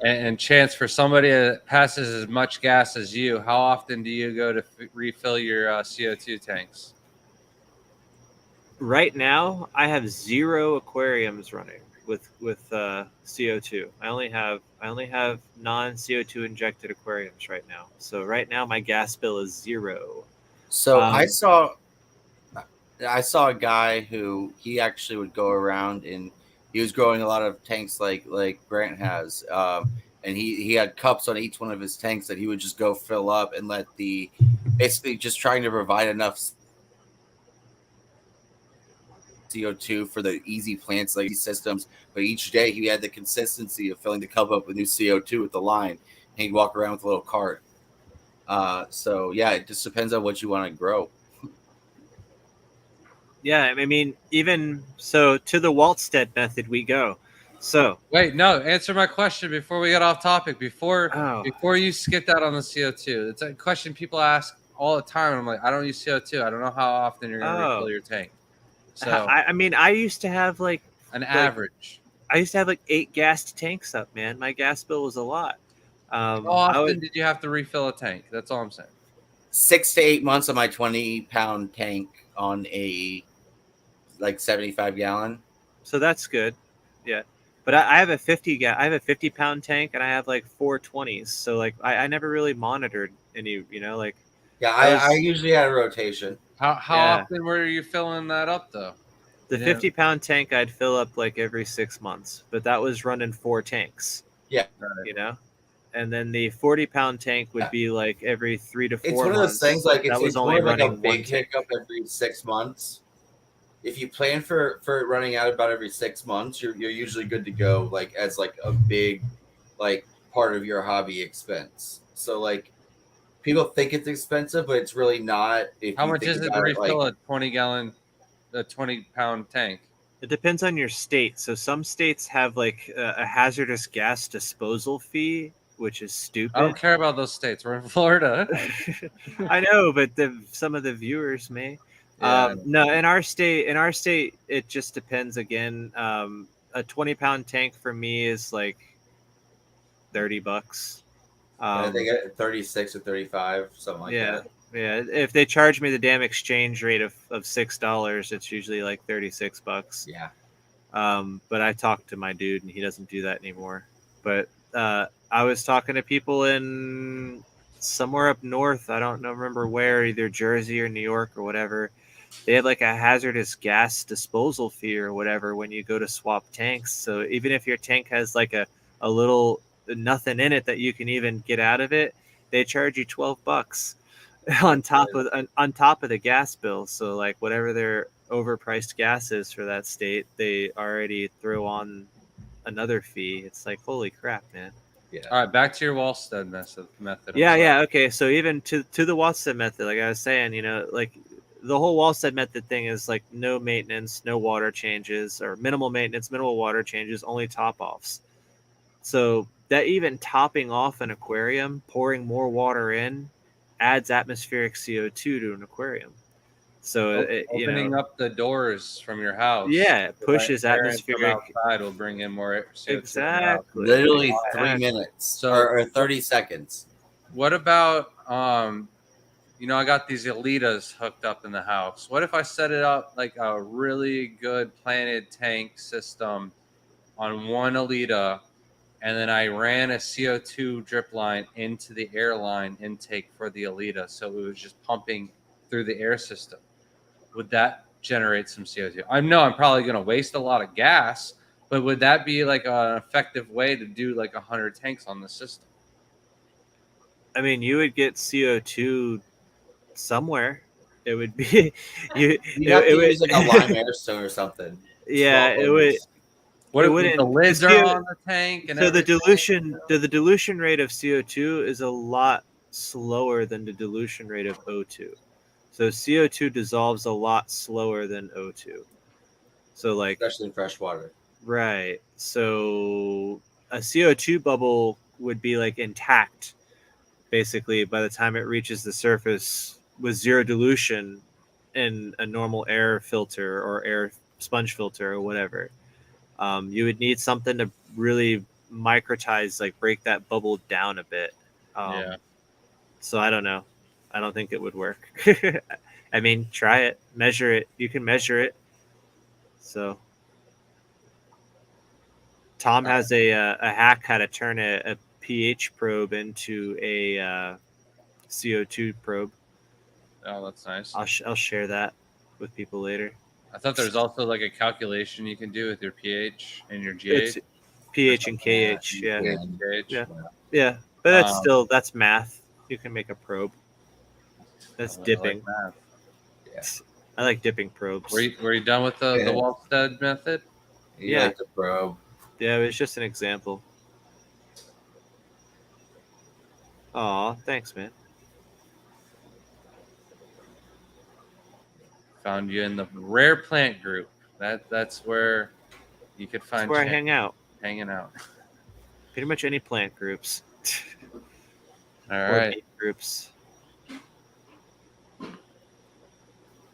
And Chance, for somebody that passes as much gas as you, how often do you go to refill your CO2 tanks? Right now, I have 0 aquariums running with CO2. I only have non-CO2 injected aquariums right now. So right now, my gas bill is 0. So I saw a guy who he actually would go around and he was growing a lot of tanks like Grant has, and he had cups on each one of his tanks that he would just go fill up and let basically just trying to provide enough CO2 for the easy plants like these systems. But each day he had the consistency of filling the cup up with new CO2 with the line, and he'd walk around with a little cart. So yeah, it just depends on what you want to grow. Yeah, I mean, even so, to the Waltstead method we go. So Wait, no, answer my question before we get off topic. Before Oh. you skip that on the CO2, it's a question people ask all the time. I'm like, I don't use CO2. I don't know how often you're going to refill your tank. So I mean, I used to have like average. I used to have like 8 gassed tanks up, man. My gas bill was a lot. How often did you have to refill a tank? That's all I'm saying. 6 to 8 months on my 20-pound tank on a 75 gallon. So that's good. Yeah. But I have a 50-pound tank, and I have like 4 20s. So like I never really monitored any, Yeah, I usually had a rotation. How often were you filling that up though? The Yeah. 50-pound tank I'd fill up like every 6 months, but that was running 4 tanks. Yeah. You know? And then the 40-pound tank would be like every 3 to 4 It's one of months. those things like that was it's only more like a running one big tank. hiccup every 6 months. If you plan for it running out about every 6 months, you're usually good to go, like as like a big like part of your hobby expense. So like people think it's expensive, but it's really not. If How you much think is it to about it, refill like a 20-pound tank? It depends on your state. So some states have like a hazardous gas disposal fee, which is stupid. I don't care about those states. We're in Florida. I know, but some of the viewers may. Yeah. No, in our state, it just depends. Again, a 20-pound tank for me is like $30. I think 36 or 35, something like Yeah, that. yeah. If they charge me the damn exchange rate of $6, it's usually like $36. Yeah. But I talked to my dude, and he doesn't do that anymore. But I was talking to people in somewhere up north. I don't know, remember where, either Jersey or New York or whatever. They have like a hazardous gas disposal fee or whatever when you go to swap tanks. So even if your tank has like a little nothing in it that you can even get out of it, they charge you $12 on top of the gas bill. So like whatever their overpriced gas is for that state, they already throw on another fee. It's like, holy crap, man. Yeah. All right, back to your Wallstead method. I'm Yeah, sorry. yeah, okay. So even to the Wallstead method, like I was saying, you know, like the whole Wallstead method thing is like no maintenance, no water changes, or minimal maintenance, minimal water changes, only top offs. So that even topping off an aquarium, pouring more water in, adds atmospheric CO2 to an aquarium. So Opening up the doors from your house. Yeah, it to pushes let air in from atmospheric. outside will bring in more CO2 in your house. Exactly. Literally 3 minutes So- or 30 seconds. What about you know, I got these Elitas hooked up in the house. What if I set it up like a really good planted tank system on one Elita, and then I ran a CO2 drip line into the airline intake for the Elita, so it was just pumping through the air system? Would that generate some CO2? I know I'm probably going to waste a lot of gas, but would that be like an effective way to do like 100 tanks on the system? I mean, you would get CO2 somewhere. It would be you. You have to would, use like a lime airstone or something. Yeah, Small it would. bubbles. What It if wouldn't- the lids the are CO on the tank? And So the everything? dilution rate of CO2 is a lot slower than the dilution rate of O2. So CO2 dissolves a lot slower than O2. So like Especially in fresh water. right. So a CO2 bubble would be like intact basically by the time it reaches the surface with zero dilution in a normal air filter or air sponge filter or whatever. You would need something to really microtize, like break that bubble down a bit. Yeah. So I don't know. I don't think it would work. I mean, try it, measure it. You can measure it. So Tom has a hack how to turn a pH probe into a CO2 probe. Oh, that's nice. I'll share that with people later. I thought there's also like a calculation you can do with your pH and your It's GH. pH and KH. Yeah, pH and GH. Yeah. yeah. But Um, that's math. You can make a probe. That's I like dipping. math. I like dipping probes. Were you done with the Yeah. Wallstead method? You Yeah. like the probe. Yeah, it was just an example. Aw, thanks, man. Found you in the rare plant group. That's where you could find That's where I Chan hang out. hanging out. Pretty much any plant groups. All Or right. bait groups.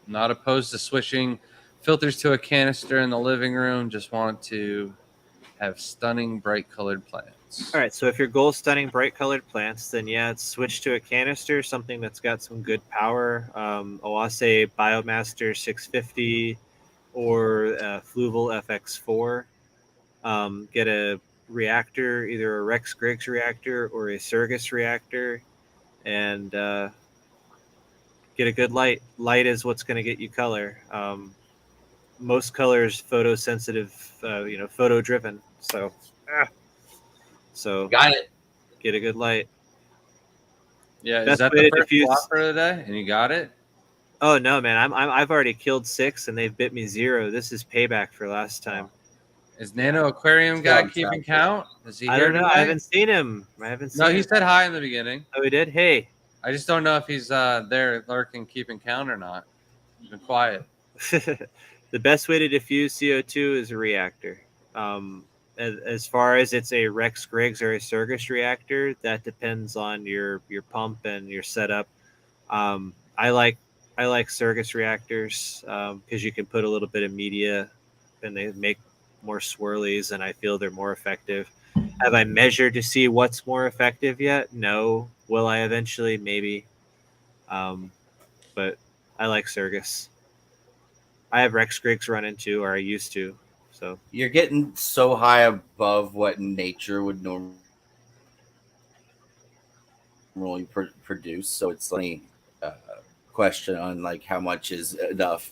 Not opposed to switching filters to a canister in the living room. Just want to have stunning bright colored plants. All right, so if your goal is stunning bright colored plants, then yeah, switch to a canister, something that's got some good power. Oase Biomaster 650 or Fluval FX4. Get a reactor, either a Rex Griggs reactor or a Surgus reactor, and get a good light. Light is what's going to get you color. most colors photosensitive, photo driven. So Got it. get a good light. Yeah, is Best that way the to first diffuse. slot for the day? And you got it? Oh no, man! I've already killed 6 and they've bit me 0. This is payback for last time. Is Nano Aquarium Let's guy go, keeping Chapter. count? Is he I here don't know. today? I haven't seen him. No, he him. said hi in the beginning. Oh, he did. Hey. I just don't know if he's there lurking, keeping count or not. He's been quiet. The best way to diffuse CO2 is a reactor. As far as it's a Rex Griggs or a Surgus reactor, that depends on your pump and your setup. I like Surgus reactors because you can put a little bit of media and they make more swirlies, and I feel they're more effective. Have I measured to see what's more effective yet? No. Will I eventually? Maybe. But I like Surgus. I have Rex Griggs running too, or I used to. So You're getting so high above what nature would normally produce, so it's like a question on like how much is enough.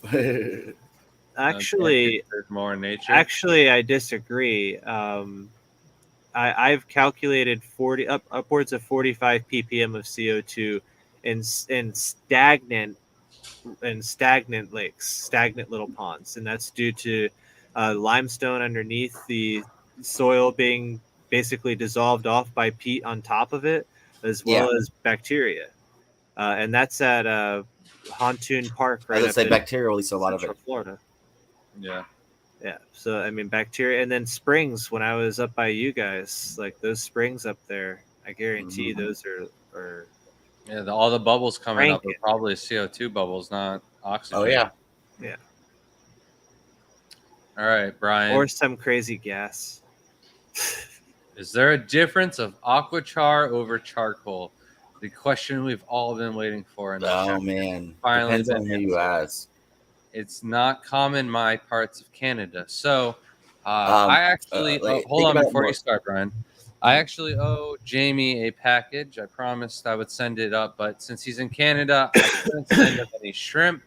actually, There's more in nature. actually, I disagree. I've calculated upwards of 45 ppm of CO2 in stagnant lakes, stagnant little ponds, and that's due to limestone underneath the soil being basically dissolved off by peat on top of it, as well as bacteria. And that's at Hontoon Park, I right was up gonna say in bacteria release a lot of Central it. Florida. Yeah. Yeah, so I mean bacteria, and then springs. When I was up by you guys, like those springs up there, I guarantee those are Yeah, all the bubbles coming up are Ranking. probably CO2 bubbles, not oxygen. Oh yeah. All right, Brian. or some crazy gas. Is there a difference of aquachar over charcoal? The question we've all been waiting for. In this Oh chapter. man. Finally Depends on been who you answered. ask. It's not common in my parts of Canada. So I actually like, hold think on about it before you more. start, Brian. I actually owe Jamie a package. I promised I would send it up, but since he's in Canada, I couldn't send him any shrimp.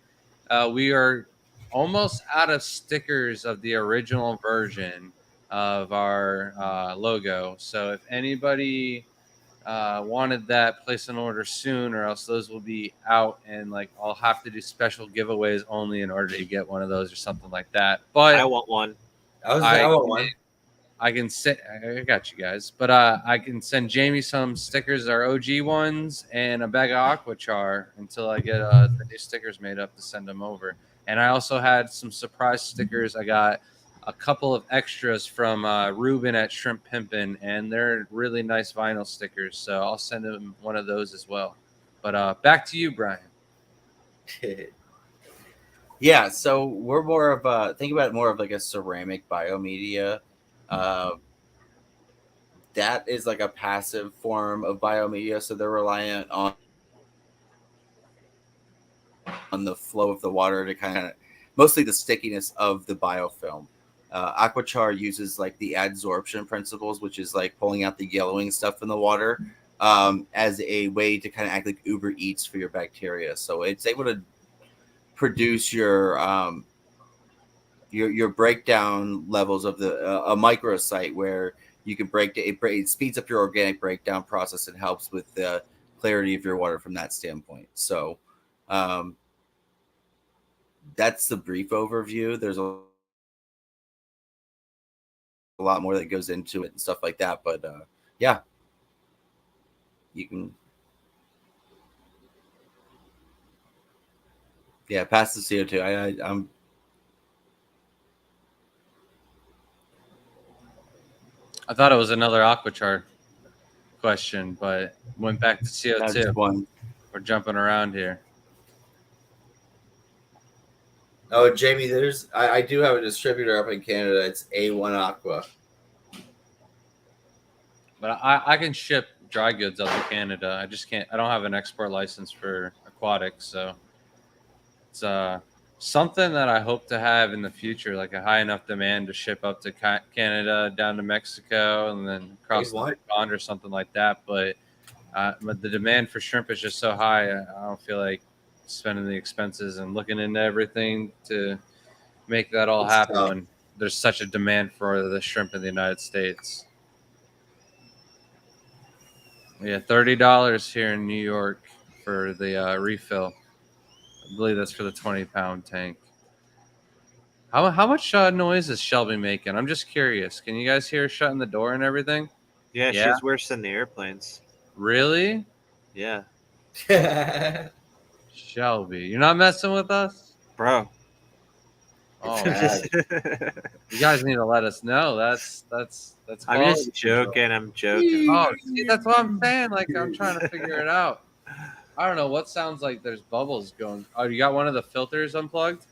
We are almost out of stickers of the original version of our logo. So if anybody wanted that, place an order soon, or else those will be out, and like I'll have to do special giveaways only in order to get one of those or something like that. But I want one. I want one. I can send. I got you guys, but I can send Jamie some stickers, our OG ones, and a bag of Aquachar until I get the new stickers made up to send them over. And I also had some surprise stickers. I got a couple of extras from Ruben at Shrimp Pimpin', and they're really nice vinyl stickers. So I'll send him one of those as well. But back to you, Brian. Yeah, so we're more of a think about it more of like a ceramic biomedia. That is like a passive form of biomedia, so they're reliant on the flow of the water to kind of mostly the stickiness of the biofilm. Aquachar uses like the adsorption principles, which is like pulling out the yellowing stuff in the water as a way to kind of act like Uber Eats for your bacteria. So it's able to produce your breakdown levels of the a microsite where you can it speeds up your organic breakdown process and helps with the clarity of your water from that standpoint. So that's the brief overview. There's a lot more that goes into it and stuff like that, but yeah, you can pass the CO2. I'm I thought it was another Aquachar question, but went back to CO2. that's one. We're jumping around here. Oh, Jamie, I do have a distributor up in Canada. It's A1 Aqua. But I can ship dry goods up to Canada. I just can't. I don't have an export license for aquatics, so it's something that I hope to have in the future, like a high enough demand to ship up to Canada, down to Mexico, and then across the big pond or something like that. But the demand for shrimp is just so high. I don't feel like spending the expenses and looking into everything to make that all It's happen tough. when there's such a demand for the shrimp in the United States. Yeah, $30 here in New York for the refill. I believe that's for the 20-pound tank. How much noise is Shelby making? I'm just curious. Can you guys hear her shutting the door and everything? Yeah, Yeah. she's worse than the airplanes. Really? Yeah, Shelby, you're not messing with us? bro. Oh, bad. you guys need to let us know. That's I'm quality just control. joking. I'm joking. Oh, see, that's what I'm saying. Like, I'm trying to figure it out. I don't know what sounds like there's bubbles going. Oh, you got one of the filters unplugged?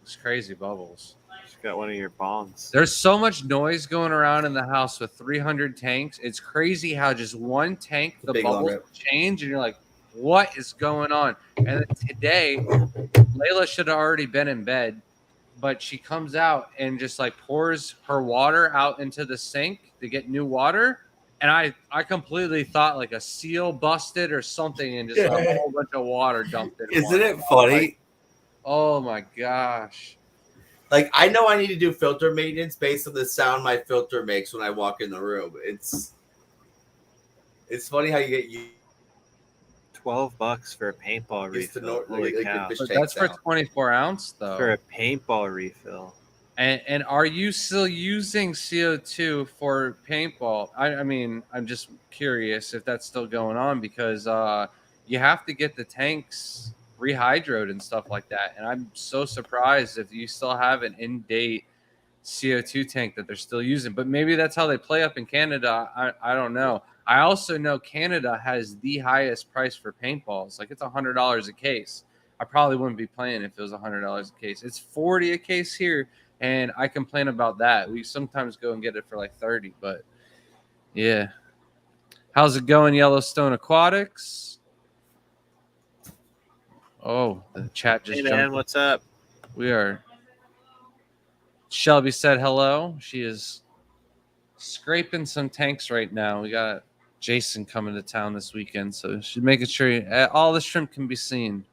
It's crazy bubbles. She's got one of your bongs. There's so much noise going around in the house with 300 tanks. It's crazy how just one tank, the big bubbles limit. change, and you're like, what is going on? And then today, Layla should have already been in bed, but she comes out and just like pours her water out into the sink to get new water. And I completely thought like a seal busted or something, and just a whole bunch of water dumped in. Isn't it funny? Oh my gosh. Like, I know I need to do filter maintenance based on the sound my filter makes when I walk in the room. It's funny how you get $12 for a paintball used to refill. know Holy like cow! the fish But tank that's for sound. 24 ounce though. For a paintball refill. And are you still using CO2 for paintball? I mean, I'm just curious if that's still going on, because you have to get the tanks rehydroed and stuff like that. And I'm so surprised if you still have an in-date CO2 tank that they're still using. But maybe that's how they play up in Canada. I don't know. I also know Canada has the highest price for paintballs. Like, it's $100 a case. I probably wouldn't be playing if it was $100 a case. It's $40 a case here. And I complain about that. We sometimes go and get it for like 30, but yeah. How's it going, Yellowstone Aquatics? Oh, the chat just Hey man, jumped. what's up? We are. Shelby said hello. She is scraping some tanks right now. We got Jason coming to town this weekend, so she's making sure all the shrimp can be seen.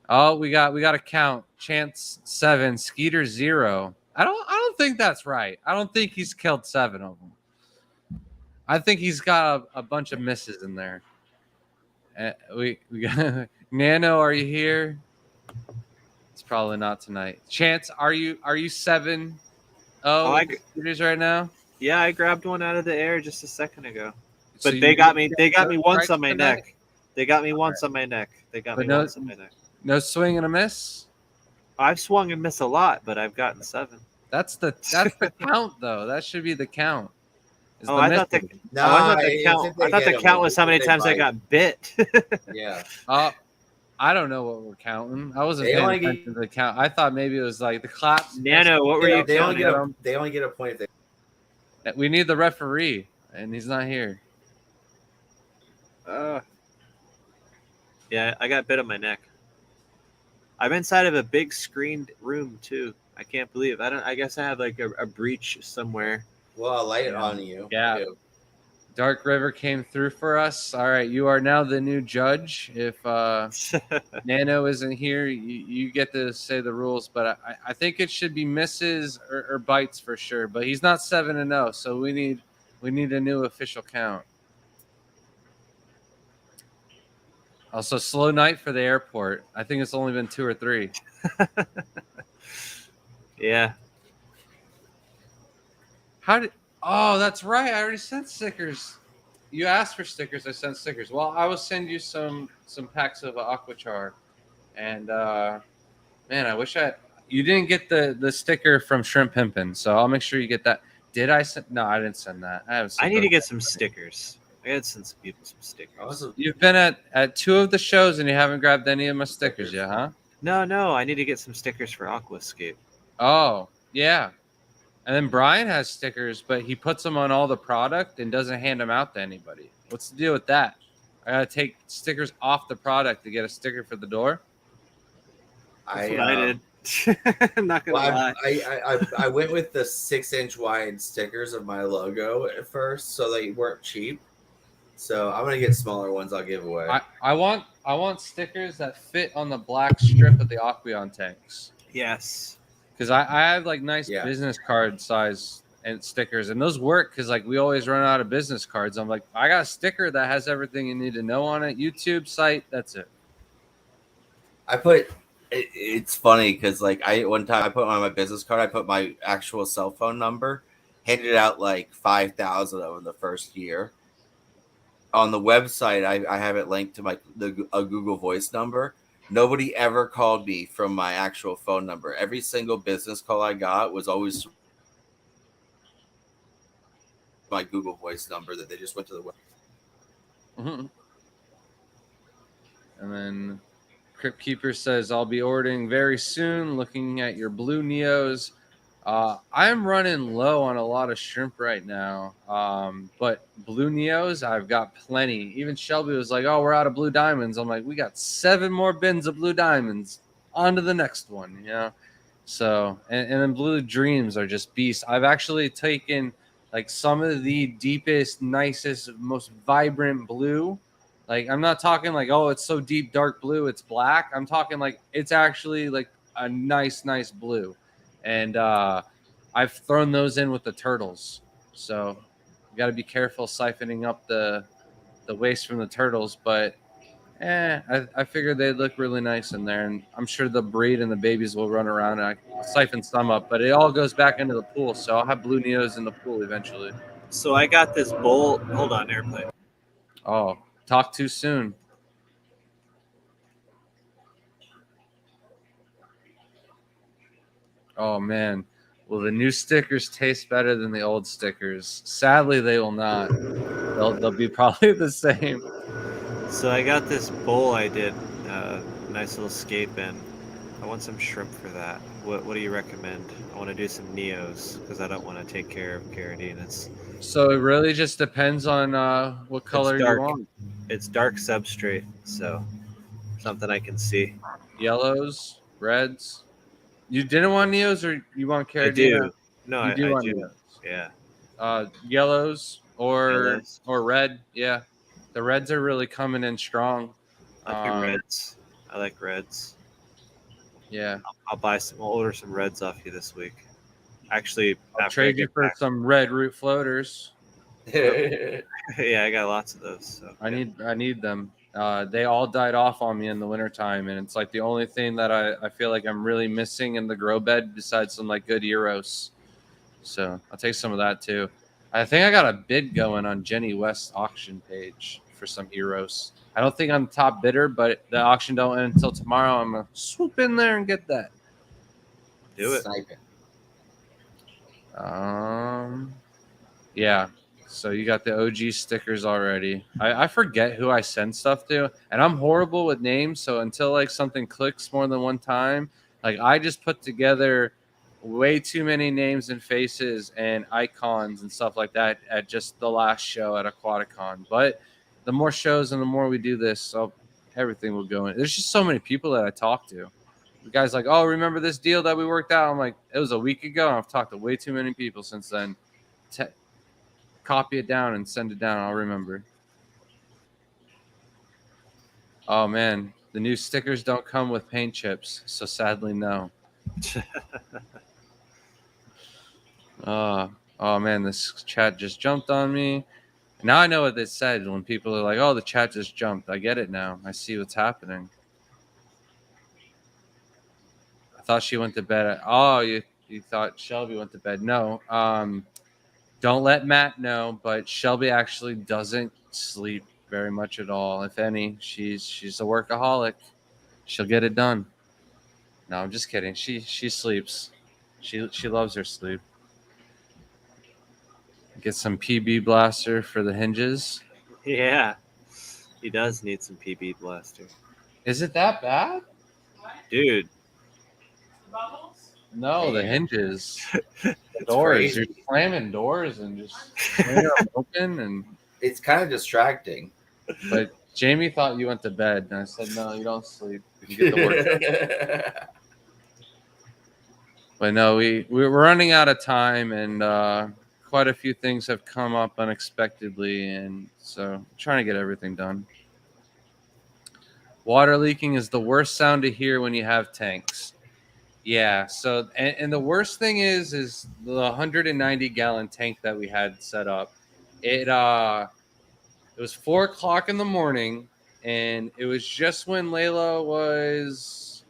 Oh, we got a count. Chance 7, Skeeter 0. I don't think that's right. I don't think he's killed 7 of them. I think he's got a bunch of misses in there. We got Nano. Are you here? It's probably not tonight. Chance, are you 7? Oh, Skeeters right now. Yeah, I grabbed one out of the air just a second ago. So But they got me once on my tonight? neck. They got me once on my neck. They got But me once on my neck. No swing and a miss. I've swung and missed a lot, but I've gotten 7. That's the count though. That should be the count. Is Oh, the I thought missing. the I thought the count was how many they times I bite. got bit. Yeah. I don't know what we're counting. I wasn't They paying only attention to the count. I thought maybe it was like the claps. Nano, what were you They only counting? get a point if they We need the referee, and he's not here. Yeah, I got bit on my neck. I'm inside of a big screened room too. I can't believe. I guess I have like a breach somewhere. well, I'll light it on you. Yeah. too. Dark River came through for us. All right, you are now the new judge. If Nano isn't here, you get to say the rules. But I think it should be misses or bites for sure. But he's not 7-0, so we need a new official count. Also, slow night for the airport. I think it's only been 2 or 3. Yeah. Oh, that's right. I already sent stickers. You asked for stickers. I sent stickers. Well, I will send you some packs of Aquachar. And man, I wish you didn't get the sticker from Shrimp Pimpin', so I'll make sure you get that. Did I send? No, I didn't send that. I need to get some stickers. I gotta send some people some stickers. Awesome. You've been at 2 of the shows and you haven't grabbed any of my stickers yet, huh? No, I need to get some stickers for Aquascape. Oh, yeah. And then Brian has stickers, but he puts them on all the product and doesn't hand them out to anybody. What's the deal with that? I gotta take stickers off the product to get a sticker for the door. That's what I did. I'm not gonna lie. I went with the 6-inch wide stickers of my logo at first, so they weren't cheap. So I'm gonna get smaller ones. I'll give away. I want stickers that fit on the black strip of the Aqueon tanks. Yes. Because I have like nice Yeah. business card size and stickers, and those work because like we always run out of business cards. I'm like, I got a sticker that has everything you need to know on it. YouTube site, that's it. It's funny because like one time I put on my business card, I put my actual cell phone number, handed out like 5,000 over the first year. On the website, I have it linked to a Google Voice number. Nobody ever called me from my actual phone number. Every single business call I got was always my Google Voice number that they just went to the web. Mhm. And then Crip Keeper says, I'll be ordering very soon, looking at your blue Neos. I'm running low on a lot of shrimp right now. But blue Neos, I've got plenty. Even Shelby was like, oh, we're out of blue diamonds. I'm like, we got 7 more bins of blue diamonds. On to the next one, you know? So, and then blue dreams are just beasts. I've actually taken like some of the deepest, nicest, most vibrant blue. Like, I'm not talking like, oh, it's so deep, dark blue, it's black. I'm talking like it's actually like a nice blue. And I've thrown those in with the turtles. So you got to be careful siphoning up the waste from the turtles. But I figured they'd look really nice in there. And I'm sure the breed and the babies will run around. And I'll siphon some up. But it all goes back into the pool. So I'll have blue Neos in the pool eventually. So I got this bowl. Hold on, airplane. Oh, talk too soon. Oh man, will the new stickers taste better than the old stickers? Sadly, they will not. They'll be probably the same. So I got this bowl I did, nice little scape in. I want some shrimp for that. What do you recommend? I want to do some Neos because I don't want to take care of Caradinas. So it really just depends on what color you dark. want. It's dark substrate, so something I can see. Yellows, reds. You didn't want Neos or you want Caradina? I do. No, You do I want do. Neos. Yeah. Yellows or Yellows. or red. Yeah, the reds are really coming in strong. I'll do reds. I like reds. Yeah, I'll order some reds off you this week. Actually, I'll after I trade you get for back. some red root floaters. Yeah, I got lots of those. So I need them. They all died off on me in the wintertime, and it's like the only thing that I feel like I'm really missing in the grow bed besides some like good Eros. So I'll take some of that too. I think I got a bid going on Jenny West's auction page for some Eros. I don't think I'm top bidder, but the auction don't end until tomorrow. I'm gonna swoop in there and get that. do it. Sniping. Yeah. So you got the OG stickers already. I forget who I send stuff to, and I'm horrible with names. So until like something clicks more than one time, like I just put together way too many names and faces and icons and stuff like that at just the last show at Aquaticon. But the more shows and the more we do this, so everything will go in. There's just so many people that I talk to. The guy's like, "Oh, remember this deal that we worked out?" I'm like, "It was a week ago. I've talked to way too many people since then." Copy it down and send it down. I'll remember. Oh man, the new stickers don't come with paint chips, so sadly no. Oh man, this chat just jumped on me. Now I know what it said when people are like, "Oh, the chat just jumped." I get it now. I see what's happening. I thought she went to bed. Oh, you thought Shelby went to bed? No. Don't let Matt know, but Shelby actually doesn't sleep very much at all. If any, she's a workaholic. She'll get it done. No, I'm just kidding. She sleeps. She loves her sleep. Get some PB blaster for the hinges. Yeah, he does need some PB blaster, Is it that bad? dude. The bubbles? No, the Man. hinges. The doors. crazy. You're slamming doors and just swinging them open and It's kind of distracting. but Jamie thought you went to bed, and I said, no, you don't sleep. You get the work done. But no, we're running out of time, and quite a few things have come up unexpectedly, and so I'm trying to get everything done. Water leaking is the worst sound to hear when you have tanks. Yeah. So, and the worst thing is the 190-gallon tank that we had set up. It was 4 o'clock in the morning, and it was just when Layla was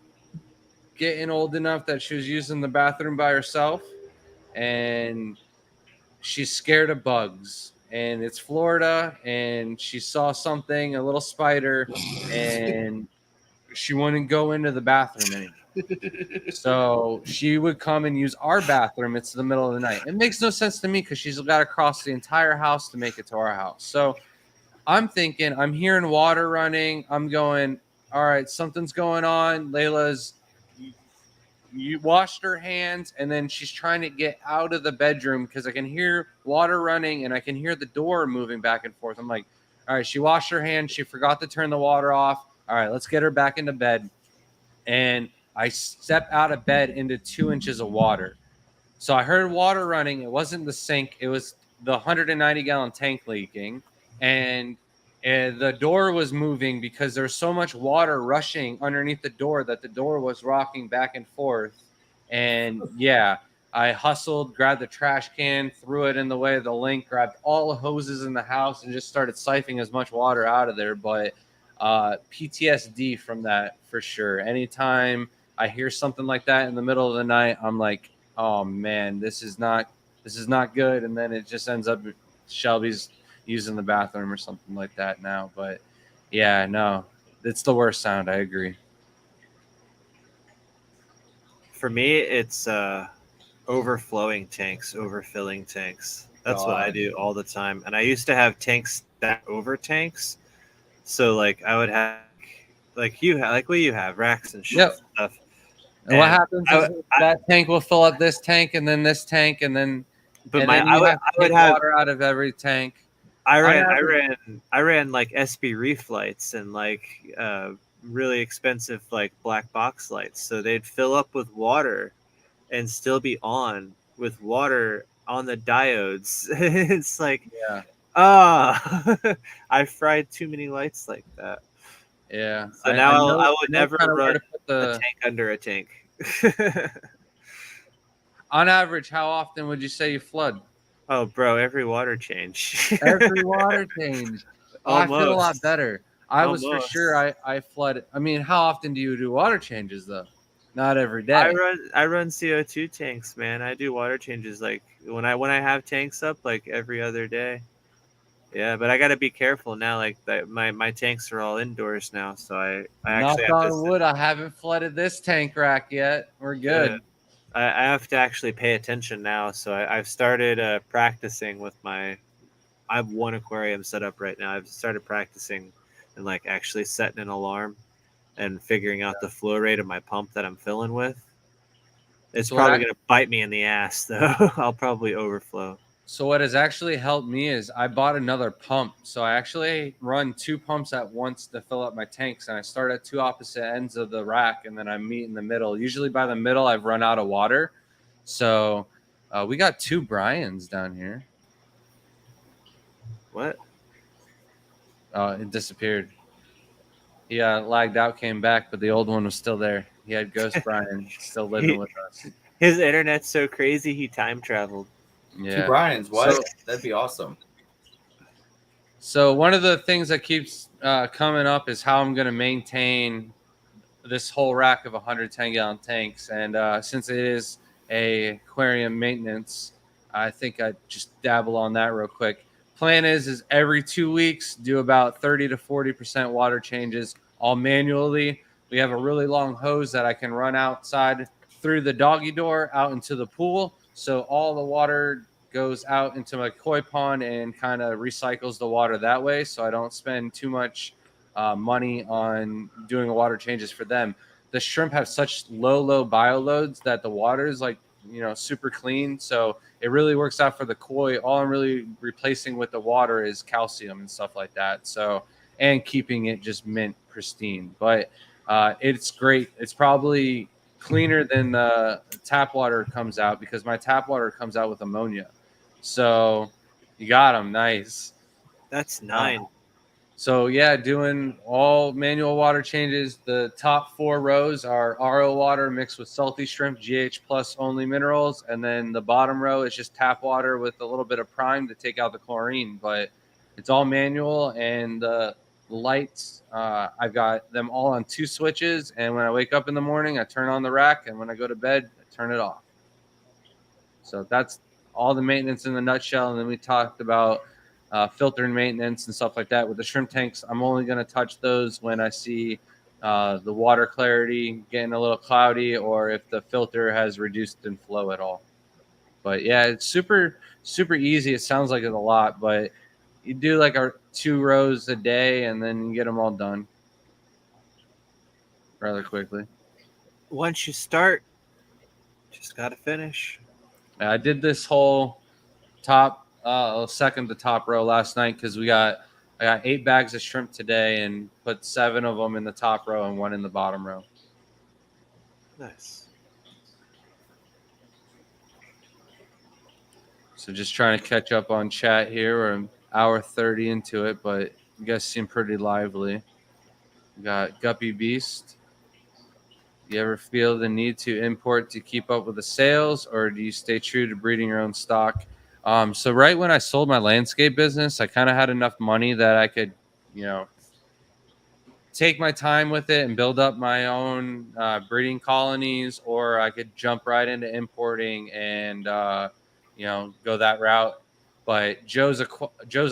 getting old enough that she was using the bathroom by herself, and she's scared of bugs. And it's Florida, and she saw something, a little spider, and she wouldn't go into the bathroom anymore. So she would come and use our bathroom. It's the middle of the night. It makes no sense to me because she's got to cross the entire house to make it to our house. So I'm thinking, I'm hearing water running. I'm going, all right, something's going on. Layla's, you washed her hands, and then she's trying to get out of the bedroom because I can hear water running and I can hear the door moving back and forth. I'm like, all right, she washed her hands. She forgot to turn the water off. All right, let's get her back into bed. And I stepped out of bed into 2 inches of water. So I heard water running. It wasn't the sink. It was the 190-gallon tank leaking. And the door was moving because there's so much water rushing underneath the door that the door was rocking back and forth. And yeah, I hustled, grabbed the trash can, threw it in the way of the link, grabbed all the hoses in the house, and just started siphoning as much water out of there. But PTSD from that for sure. Anytime I hear something like that in the middle of the night, I'm like, oh man, this is not good. And then it just ends up Shelby's using the bathroom or something like that now. But yeah, no, it's the worst sound. I agree. For me, it's overflowing tanks, overfilling tanks. That's what I do all the time. And I used to have tanks that over tanks. So like I would have like what you have, racks and shit. Yep. Stuff. And what happens is that tank will fill up this tank and then this tank and then I would have water out of every tank. I ran like SB reef lights and like really expensive like black box lights. So they'd fill up with water and still be on with water on the diodes. It's like, yeah. I fried too many lights like that. Yeah. So now I would never run a tank under a tank. On average, how often would you say you flood? Oh, bro, every water change. Every water change. Oh, I feel a lot better. I was for sure I flooded. I mean, how often do you do water changes though? Not every day. I run CO2 tanks, man. I do water changes like when I have tanks up like every other day. Yeah, but I got to be careful now. Like my tanks are all indoors now, so I actually knock on wood. I haven't flooded this tank rack yet. We're good. Yeah. I have to actually pay attention now. So I've started practicing with I have one aquarium set up right now. I've started practicing and like actually setting an alarm and figuring out the flow rate of my pump that I'm filling with. It's probably going to bite me in the ass though. I'll probably overflow. So what has actually helped me is I bought another pump. So I actually run 2 pumps at once to fill up my tanks. And I start at 2 opposite ends of the rack, and then I meet in the middle. Usually by the middle, I've run out of water. So we got 2 Bryans down here. What? It disappeared. He lagged out, came back, but the old one was still there. He had Ghost Brian still living with us. His internet's so crazy, he time traveled. Yeah. 2 Bryans, what? That'd be awesome. So one of the things that keeps coming up is how I'm going to maintain this whole rack of 110-gallon tanks. And since it is a aquarium maintenance, I think I'd just dabble on that real quick. Plan is every 2 weeks, do about 30 to 40% water changes, all manually. We have a really long hose that I can run outside through the doggy door out into the pool. So all the water goes out into my koi pond and kind of recycles the water that way. So I don't spend too much money on doing water changes for them. The shrimp have such low bioloads that the water is like, super clean. So it really works out for the koi. All I'm really replacing with the water is calcium and stuff like that. So, and keeping it just mint pristine. But it's great. It's probably cleaner than the tap water comes out because my tap water comes out with ammonia. So you got them. Nice. That's 9. So yeah, doing all manual water changes. The top 4 rows are RO water mixed with salty shrimp, GH plus only minerals, and then the bottom row is just tap water with a little bit of prime to take out the chlorine. But it's all manual, and the lights, I've got them all on 2 switches. And when I wake up in the morning, I turn on the rack, and when I go to bed, I turn it off. So that's all the maintenance in the nutshell. And then we talked about filter maintenance and stuff like that. With the shrimp tanks, I'm only going to touch those when I see the water clarity getting a little cloudy, or if the filter has reduced in flow at all. But yeah, it's super easy. It sounds like it's a lot, but you do like 2 rows a day, and then you get them all done rather quickly. Once you start, just gotta finish. I did this whole top second to top row last night because I got 8 bags of shrimp today and put 7 of them in the top row and 1 in the bottom row. Nice. So just trying to catch up on chat here. We're an hour 30 into it, but you guys seem pretty lively. We got Guppy Beast. You ever feel the need to import to keep up with the sales, or do you stay true to breeding your own stock? So right when I sold my landscape business, I kind of had enough money that I could, take my time with it and build up my own breeding colonies, or I could jump right into importing and, go that route. But Joe's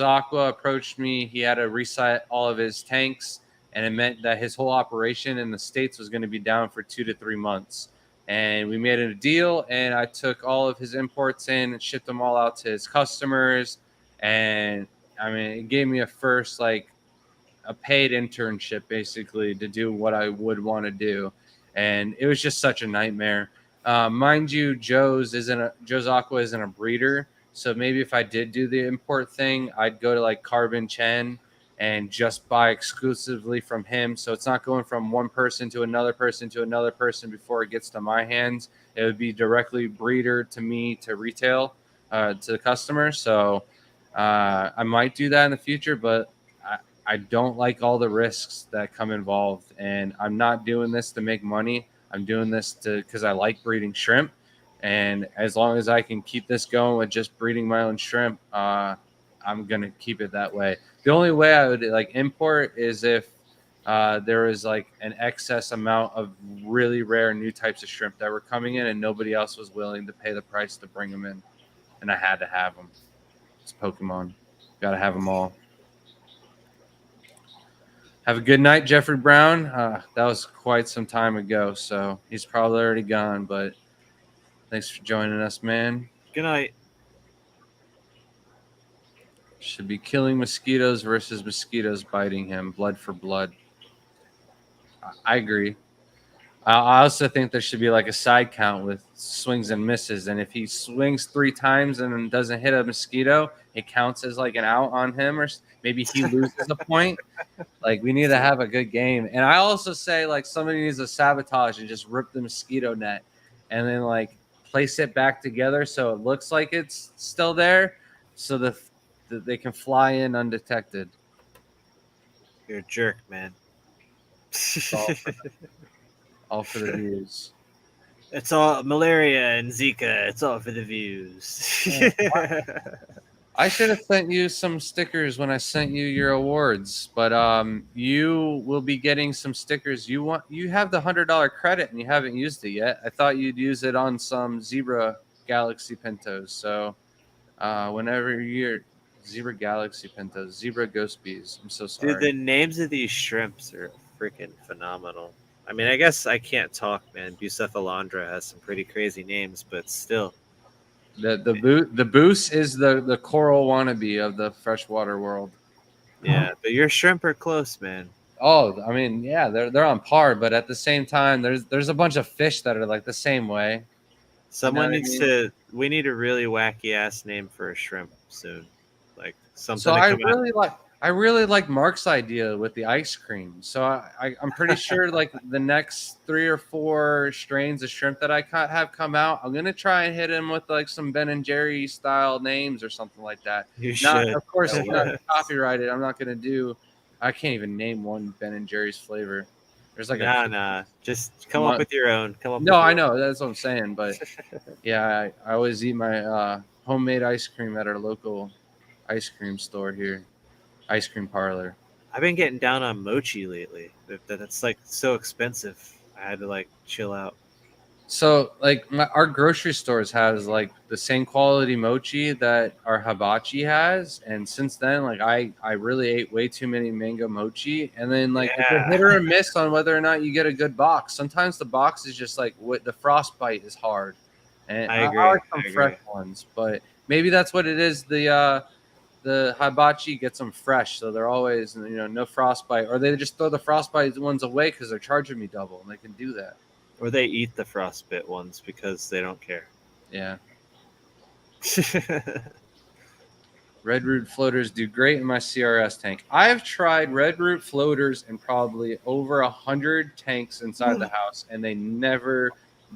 Aqua approached me. He had to reset all of his tanks, and it meant that his whole operation in the States was going to be down for 2 to 3 months. And we made it a deal, and I took all of his imports in and shipped them all out to his customers. And I mean, it gave me a paid internship basically to do what I would want to do. And it was just such a nightmare. Mind you, Joe's Aqua isn't a breeder. So maybe if I did do the import thing, I'd go to like Carbon Chen and just buy exclusively from him. So it's not going from one person to another person to another person before it gets to my hands. It would be directly breeder to me to retail to the customer. So I might do that in the future, but I don't like all the risks that come involved. And I'm not doing this to make money. I'm doing this because I like breeding shrimp. And as long as I can keep this going with just breeding my own shrimp, I'm going to keep it that way. The only way I would import is if there was an excess amount of really rare new types of shrimp that were coming in and nobody else was willing to pay the price to bring them in. And I had to have them. It's Pokemon. Got to have them all. Have a good night, Jeffrey Brown. That was quite some time ago, so he's probably already gone, but thanks for joining us, man. Good night. Should be killing mosquitoes versus mosquitoes biting him. Blood for blood. I agree. I also think there should be a side count with swings and misses. And if he swings 3 times and doesn't hit a mosquito, it counts as an out on him, or maybe he loses a point. We need to have a good game. And I also say somebody needs to sabotage and just rip the mosquito net and then place it back together so it looks like it's still there, so that they can fly in undetected. You're a jerk, man. All for the views. It's all malaria and Zika. It's all for the views. I should have sent you some stickers when I sent you your awards, but you will be getting some stickers. You have the $100 credit and you haven't used it yet. I thought you'd use it on some Zebra Galaxy Pintos. So whenever you're Zebra Galaxy Pintos, Zebra Ghost Bees. I'm so sorry. Dude, the names of these shrimps are freaking phenomenal. I mean, I guess I can't talk, man. Bucephalandra has some pretty crazy names, but still. The Boos is the coral wannabe of the freshwater world. Yeah, but your shrimp are close, man. Oh, I mean, yeah, they're on par, but at the same time, there's a bunch of fish that are the same way. Someone needs to. We need a really wacky ass name for a shrimp soon, something. So I really like Mark's idea with the ice cream. So I'm pretty sure the next 3 or 4 strains of shrimp that I have come out, I'm gonna try and hit him with some Ben and Jerry style names or something like that. You should. Of course, not copyrighted. I'm not gonna do. I can't even name one Ben and Jerry's flavor. There's like Nah. Just come up with your own. Come up. No, with I your know that's what I'm saying, but yeah, I always eat my homemade ice cream at our local ice cream store here, ice cream parlor. I've been getting down on mochi lately. That's like so expensive. I had to like chill out. So like our grocery stores has like the same quality mochi that our hibachi has, and since then like I really ate way too many mango mochi, and then like it's a hit or a miss on whether or not you get a good box. Sometimes the box is just like what the frostbite is hard, and I agree. I like some fresh ones, but maybe that's what it is. The hibachi gets them fresh, so they're always no frostbite, or they just throw the frostbite ones away because they're charging me double, and they can do that. Or they eat the frostbite ones because they don't care. Yeah. Red root floaters do great in my CRS tank. I have tried red root floaters in probably over 100 tanks inside the house, and they never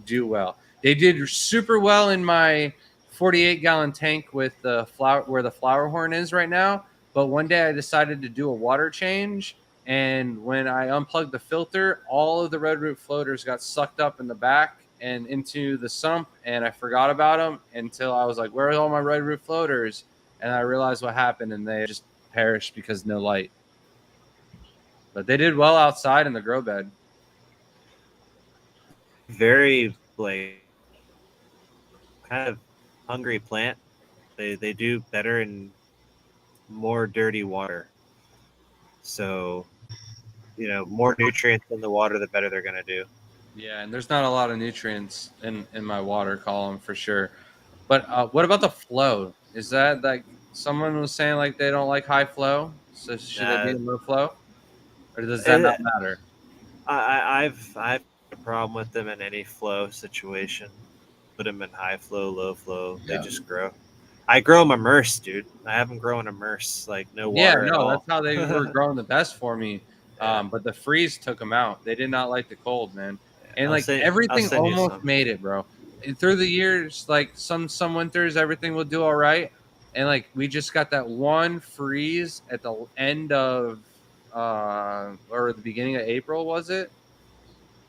do well. They did super well in my 48-gallon tank with the flower where the flower horn is right now. But one day I decided to do a water change, and when I unplugged the filter, all of the red root floaters got sucked up in the back and into the sump, and I forgot about them until I was like, "Where are all my red root floaters?" And I realized what happened, and they just perished because no light. But they did well outside in the grow bed. Very like kind of hungry plant. They do better in more dirty water. So, more nutrients in the water, the better they're gonna do. Yeah, and there's not a lot of nutrients in my water column for sure. But what about the flow? Is that like someone was saying like they don't like high flow? So should it be low flow, or does that not matter? I've a problem with them in any flow situation. Put them in high flow, low flow. They just grow. I grow them immersed, dude. I haven't grown immersed, like no water at all. That's how they were growing the best for me. Yeah. But the freeze took them out. They did not like the cold, man. And I'll everything send you almost some. made it, bro. And through the years, like some winters, everything will do all right. And like we just got that one freeze at the end of or the beginning of April, was it?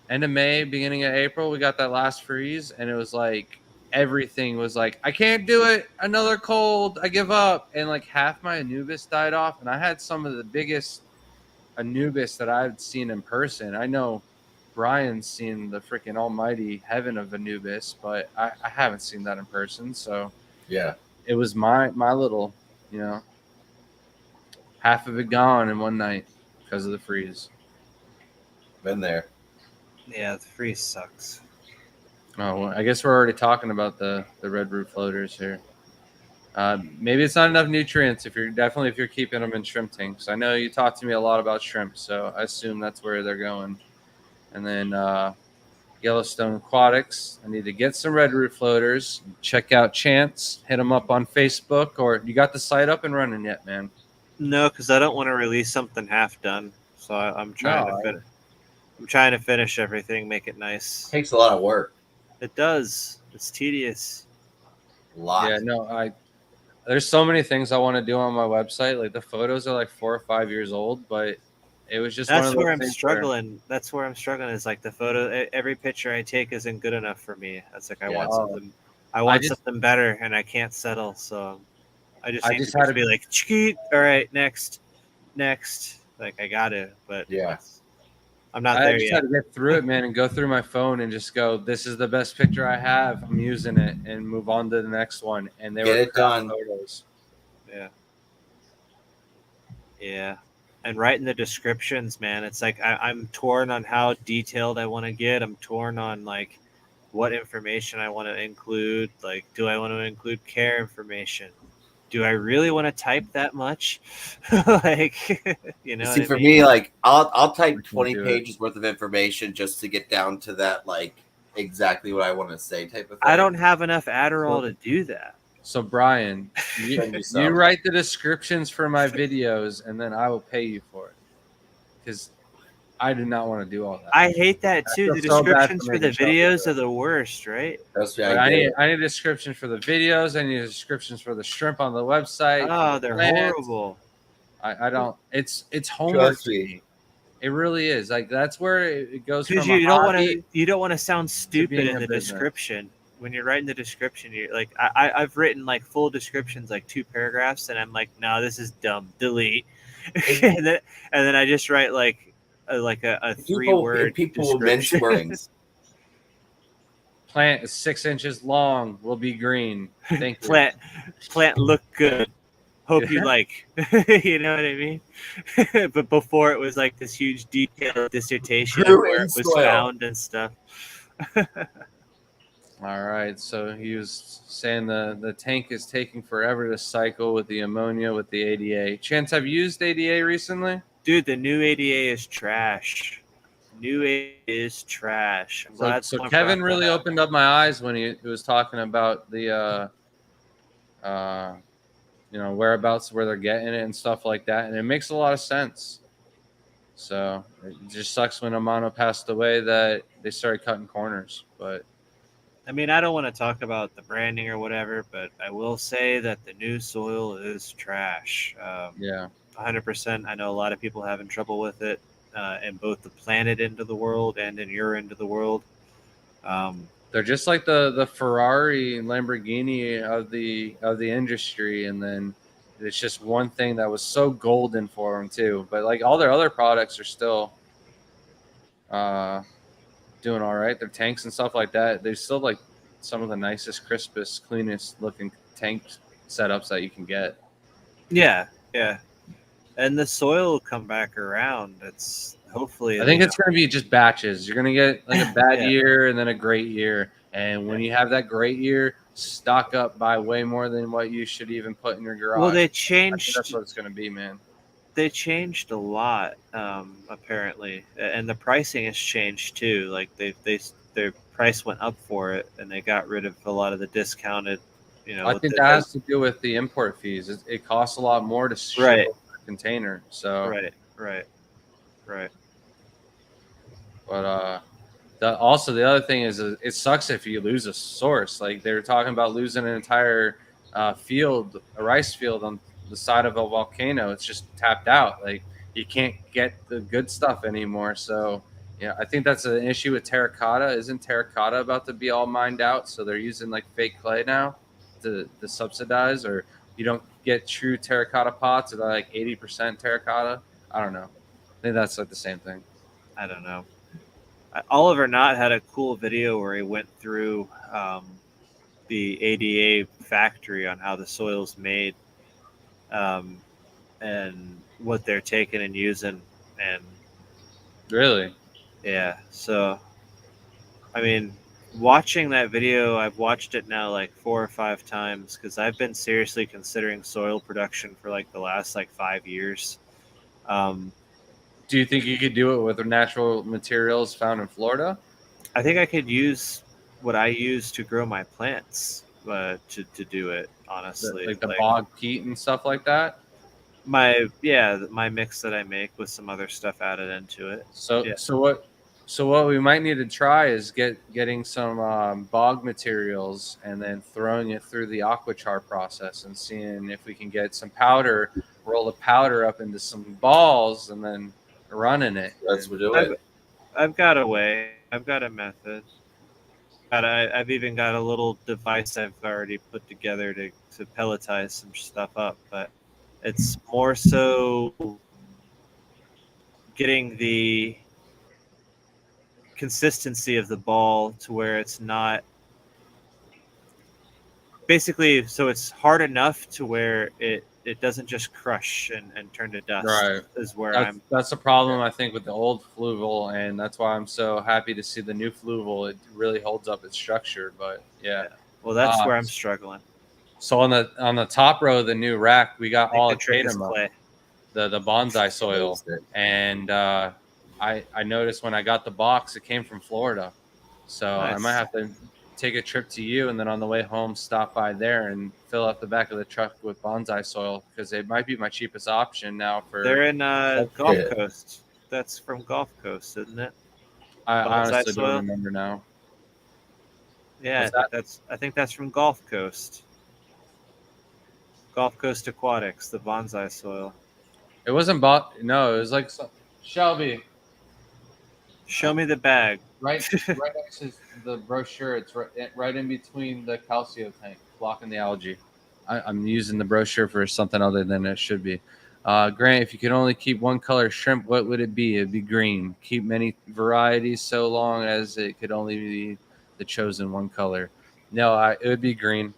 End of May, beginning of April, we got that last freeze, and it was like everything was like, I can't do it. Another cold. I give up. And like half my Anubis died off, and I had some of the biggest Anubis that I've seen in person. I know Brian's seen the freaking almighty heaven of Anubis, but I haven't seen that in person. So Yeah. it was my little, half of it gone in one night because of the freeze. Been there. Yeah, the freeze sucks. Oh, well, I guess we're already talking about the red root floaters here. Maybe it's not enough nutrients if you're keeping them in shrimp tanks. I know you talked to me a lot about shrimp, so I assume that's where they're going. And then Yellowstone Aquatics. I need to get some red root floaters. Check out Chance. Hit them up on Facebook. Or you got the site up and running yet, man? No, because I don't want to release something half done. So I'm trying to finish. I'm trying to finish everything, make it nice. Takes a lot of work. It does. It's tedious. A lot. Yeah, no, there's so many things I want to do on my website. Like the photos are like 4 or 5 years old, but it was just That's one of where those I'm things struggling. That's where I'm struggling. Is like the photo. Every picture I take isn't good enough for me. That's like I want something. I want something better, and I can't settle. So I just had to be like, all right, next. Like I got it, but yeah. I'm not there yet. I just had to get through it, man, and go through my phone and just go, this is the best picture I have. I'm using it, and move on to the next one. And they were done. Photos. Yeah. Yeah. And writing the descriptions, man, it's like I'm torn on how detailed I want to get. I'm torn on like what information I want to include. Like, do I want to include care information? Do I really want to type that much? Like, See, for me, like I'll type 20 pages worth of information just to get down to that, like exactly what I want to say type of thing. I don't have enough Adderall to do that. So Brian, you write the descriptions for my videos, and then I will pay you for it. Because I do not want to do all that. I hate that too. The descriptions for the videos are the worst, right? I need descriptions for the videos. I need descriptions for the shrimp on the website. Oh, they're horrible. I don't. It's homework Trust to me. me. It really is. Like that's where it goes Because from a hobby you don't want to sound stupid being in a the business. description. When you're writing the description, you're like, I've written like full descriptions, like 2 paragraphs, and I'm like, no, this is dumb. Delete. and then I just write like a 3-word People will mince description. words. Plant is 6 inches long. Will be green. Thank you. Plant look good. Hope you Yeah. like. You know what I mean? But before it was like this huge detailed dissertation of Grew where in it was soil. found and stuff. All right. So he was saying the tank is taking forever to cycle with the ammonia with the ADA. Chance, have you used ADA recently? Dude, the new ADA is trash. New ADA is trash. I'm glad So someone Kevin brought really that up. opened up my eyes when he was talking about the whereabouts where they're getting it and stuff like that, and it makes a lot of sense. So it just sucks when Amano passed away that they started cutting corners. But I mean, I don't want to talk about the branding or whatever, but I will say that the new soil is trash. yeah, 100%. I know a lot of people having trouble with it in both the planet end of the world and in your end of the world. they're just like the Ferrari and Lamborghini of the industry, and then it's just one thing that was so golden for them too. But like all their other products are still doing all right. Their tanks and stuff like that, they're still like some of the nicest, crispest, cleanest looking tank setups that you can get. Yeah, yeah. And the soil will come back around. It's hopefully. I think it's going to be just batches. You're going to get like a bad Yeah. year and then a great year. And when you have that great year, stock up by way more than what you should even put in your garage. Well, they I think changed. that's what it's going to be, man. They changed a lot, apparently, and the pricing has changed too. Like their price went up for it, and they got rid of a lot of the discounted. I think that has to do with the import fees. It costs a lot more to ship Right. a container. So Right. But the other thing is it sucks if you lose a source. Like they were talking about losing an entire field, a rice field on the side of a volcano. It's just tapped out. Like you can't get the good stuff anymore. So yeah, I think that's an issue with terracotta. Isn't terracotta about to be all mined out? So they're using like fake clay now to subsidize, or you don't get true terracotta pots that are like 80% terracotta. I don't know. I think that's like the same thing. I don't know. Oliver Knott had a cool video where he went through the ADA factory on how the soil's made, and what they're taking and using, and Really? yeah. So, I mean, watching that video, I've watched it now like 4 or 5 times because I've been seriously considering soil production for like the last like 5 years. Do you think you could do it with the natural materials found in Florida? I think I could use what I use to grow my plants to do it, honestly. Like the bog peat and stuff like that? My mix that I make with some other stuff added into it. So Yeah. so what we might need to try is getting some bog materials and then throwing it through the aquachar process and seeing if we can get some powder, roll the powder up into some balls and then running it. That's what do it. I've got a way. I've got a method. I've even got a little device I've already put together to pelletize some stuff up, but it's more so getting the consistency of the ball to where it's not basically, so it's hard enough to where it doesn't just crush and turn to dust. Right. Is where That's the problem I think with the old fluval, and that's why I'm so happy to see the new fluval. It really holds up its structure, but yeah. Well, that's where I'm struggling. So on the top row of the new rack, we got all the trick is Kadima, clay. the bonsai soil, and I noticed when I got the box, it came from Florida, so I Nice. might have to take a trip to you, and then on the way home, stop by there and fill up the back of the truck with bonsai soil because it might be my cheapest option now. They're in Gulf Coast. That's from Gulf Coast, isn't it? I bonsai honestly soil? don't remember now. Yeah, I think that's from Gulf Coast. Gulf Coast Aquatics, the bonsai soil. It wasn't bought. No, it was like Shelby. Show me the bag. Right next to the brochure. It's right in between the calcio tank, blocking the algae. I'm using the brochure for something other than it should be. Grant, if you could only keep one color shrimp, what would it be? It'd be green. Keep many varieties so long as it could only be the chosen one color. No, it would be green.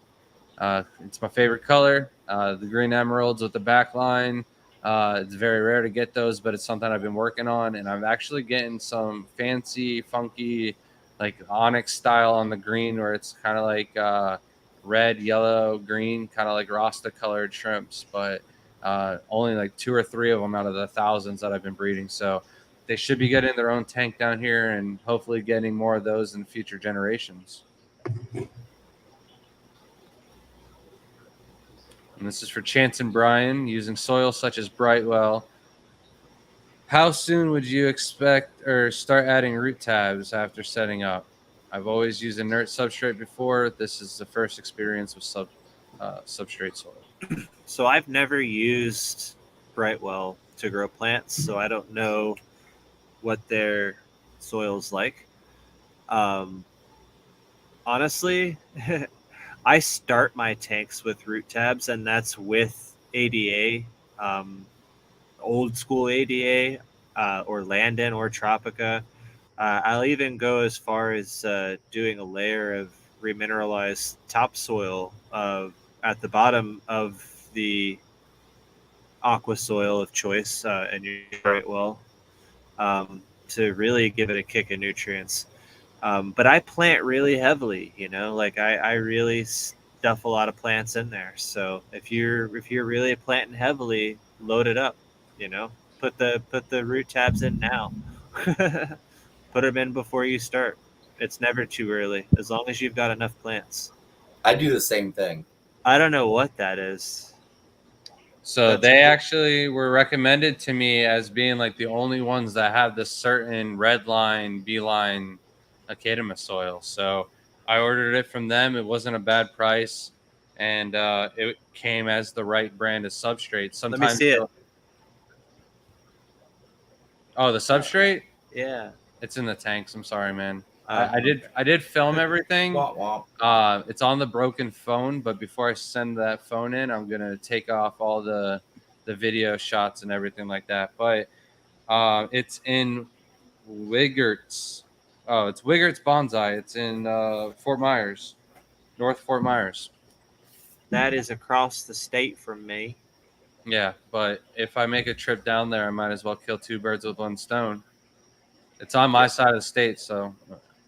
It's my favorite color. The green emeralds with the back line. It's very rare to get those, but it's something I've been working on, and I'm actually getting some fancy, funky, like onyx style on the green, where it's kind of like red, yellow, green, kind of like Rasta colored shrimps, but only like 2 or 3 of them out of the thousands that I've been breeding. So they should be getting their own tank down here, and hopefully getting more of those in future generations. And this is for Chance and Brian. Using soil such as Brightwell, how soon would you expect or start adding root tabs after setting up? I've always used inert substrate before. This is the first experience with substrate soil. So I've never used Brightwell to grow plants, so I don't know what their soil's like. Honestly, I start my tanks with root tabs, and that's with ADA, old school ADA, or Landon or Tropica. I'll even go as far as doing a layer of remineralized topsoil at the bottom of the aqua soil of choice, and you it well, to really give it a kick of nutrients. But I plant really heavily, like I really stuff a lot of plants in there. So if you're really planting heavily, load it up, put the root tabs in now. Put them in before you start. It's never too early, as long as you've got enough plants. I do the same thing. I don't know what that is. So That's they cool. actually were recommended to me as being like the only ones that have this certain red line, B line Academa soil. So I ordered it from them. It wasn't a bad price, and it came as the right brand of substrate. Sometimes Let me see it. Oh, the substrate? Yeah. It's in the tanks. I'm sorry, man. Oh, I did film everything. Womp womp. It's on the broken phone, but before I send that phone in, I'm gonna take off all the video shots and everything like that. But it's in Wiggert's. Oh, it's Wiggert's Bonsai. It's in Fort Myers, North Fort Myers. That is across the state from me. Yeah, but if I make a trip down there, I might as well kill 2 birds with 1 stone. It's on my side of the state, so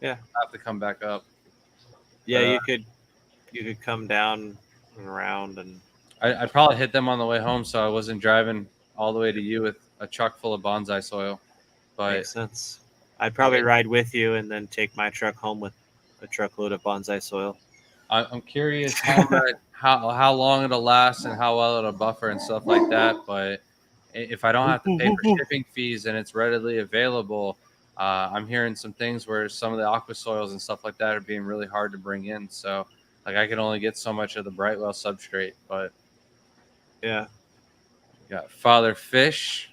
Yeah. I have to come back up. Yeah, you could come down and around, and I'd probably hit them on the way home, so I wasn't driving all the way to you with a truck full of bonsai soil. But makes sense. I'd probably ride with you and then take my truck home with a truckload of bonsai soil. I'm curious how long it'll last and how well it'll buffer and stuff like that. But if I don't have to pay for shipping fees and it's readily available, I'm hearing some things where some of the aqua soils and stuff like that are being really hard to bring in. So like I can only get so much of the Brightwell substrate. But yeah, we got Father Fish.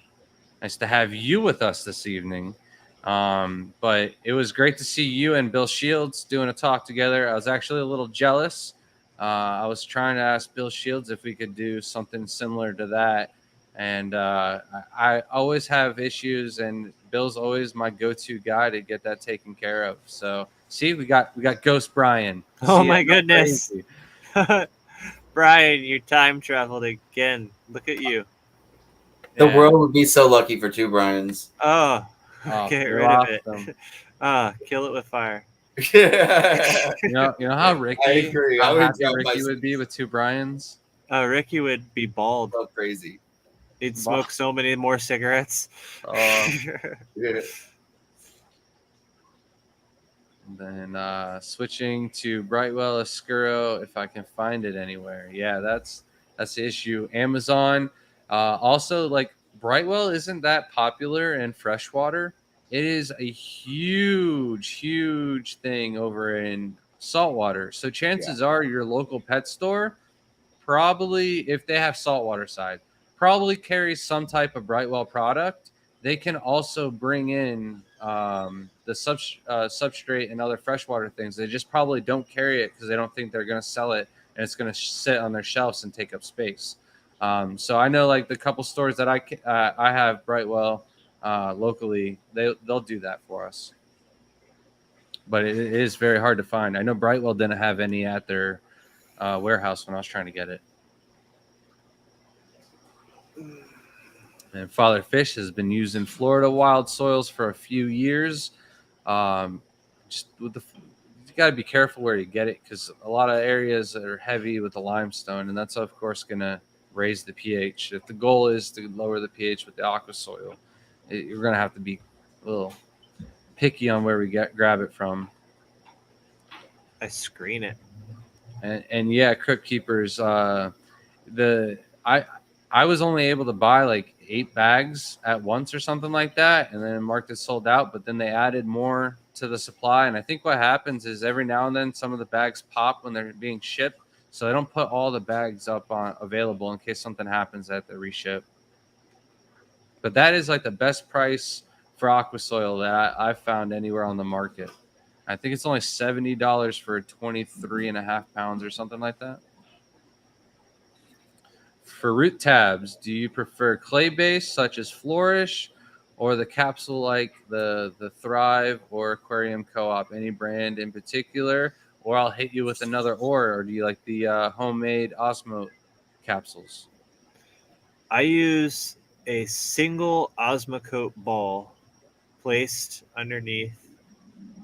Nice to have you with us this evening. But it was great to see you and Bill Shields doing a talk together. I was actually a little jealous. I was trying to ask Bill Shields if we could do something similar to that. And I always have issues, and Bill's always my go-to guy to get that taken care of. So see, we got Ghost Brian. Oh See, my I'm goodness. crazy. Brian, you time traveled again. Look at you. The Yeah. world would be so lucky for 2 Brians. Oh, Oh, get you're rid of it. awesome. Kill it with fire. I You know how Ricky, agree. how I would happy drop Ricky my would be with 2 Brians. Ricky would be bald. so crazy. He'd smoke so many more cigarettes. Yeah. And then switching to Brightwell Oscuro, if I can find it anywhere. Yeah, that's the issue. Amazon. Also, like Brightwell isn't that popular in freshwater. It is a huge thing over in saltwater. So chances are your local pet store, probably if they have saltwater side, probably carries some type of Brightwell product. They can also bring in the substrate and other freshwater things. They just probably don't carry it because they don't think they're going to sell it and it's going to sit on their shelves and take up space. So I know like the couple stores that I have Brightwell locally, they'll do that for us. But it is very hard to find. I know Brightwell didn't have any at their warehouse when I was trying to get it. And Father Fish has been using Florida wild soils for a few years. Just with you got to be careful where you get it because a lot of areas are heavy with the limestone, and that's of course going to raise the pH. If the goal is to lower the pH with the aqua soil, you're going to have to be a little picky on where we grab it from. I screen it. And yeah, Crip Keepers. I was only able to buy like 8 bags at once or something like that, and then marked it sold out. But then they added more to the supply, and I think what happens is every now and then some of the bags pop when they're being shipped, so they don't put all the bags up on available in case something happens at the reship. But that is like the best price for aqua soil that I've found anywhere on the market. I think it's only $70 for 23.5 pounds or something like that. For root tabs, do you prefer clay-based such as Flourish or the capsule like the Thrive or Aquarium Co-op? Any brand in particular? Or I'll hit you with another or do you like the homemade Osmo capsules? I use a single Osmocote ball placed underneath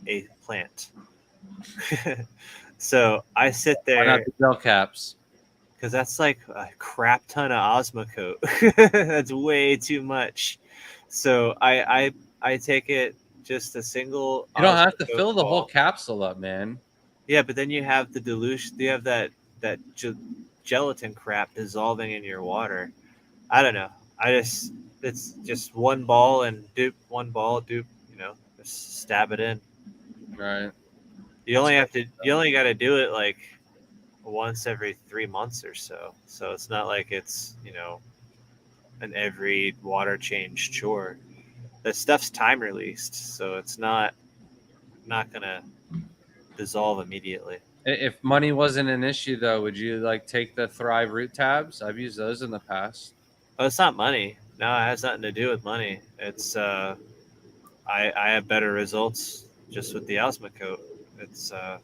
a plant. So I sit Why there not the gel caps? because that's like a crap ton of Osmocote. That's way too much. So I take it just a single. You don't have to Osmocote fill the whole ball. capsule up, man. Yeah, but then you have the dilution. You have that gelatin crap dissolving in your water. I don't know. It's just one ball and dupe, one ball dupe. Just stab it in. Right. You only got to do it like once every 3 months or so. So it's not like it's an every water change chore. The stuff's time released, so it's not gonna dissolve immediately. If money wasn't an issue, though, would you like take the Thrive root tabs? I've used those in the past. Oh, it's not money. No, it has nothing to do with money. It's I have better results just with the Osmocote. It's I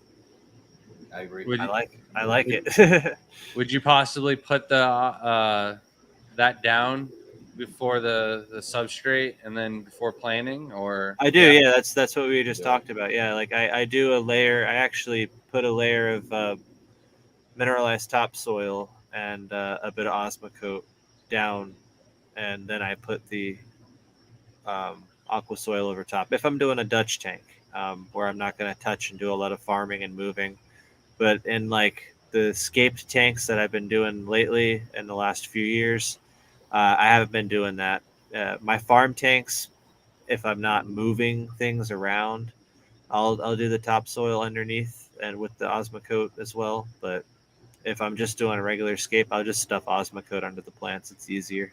agree. I like it. Would you possibly put the that down before the substrate and then before planting, or I do, yeah. That's what we just talked about. Yeah, like I do a layer. I actually put a layer of mineralized topsoil and a bit of Osmocote down, and then I put the aqua soil over top. If I'm doing a Dutch tank, where I'm not going to touch and do a lot of farming and moving, but in like the scaped tanks that I've been doing lately in the last few years, I haven't been doing that. My farm tanks, if I'm not moving things around, I'll do the topsoil underneath and with the Osmocote as well. But if I'm just doing a regular scape, I'll just stuff Osmocote under the plants. It's easier.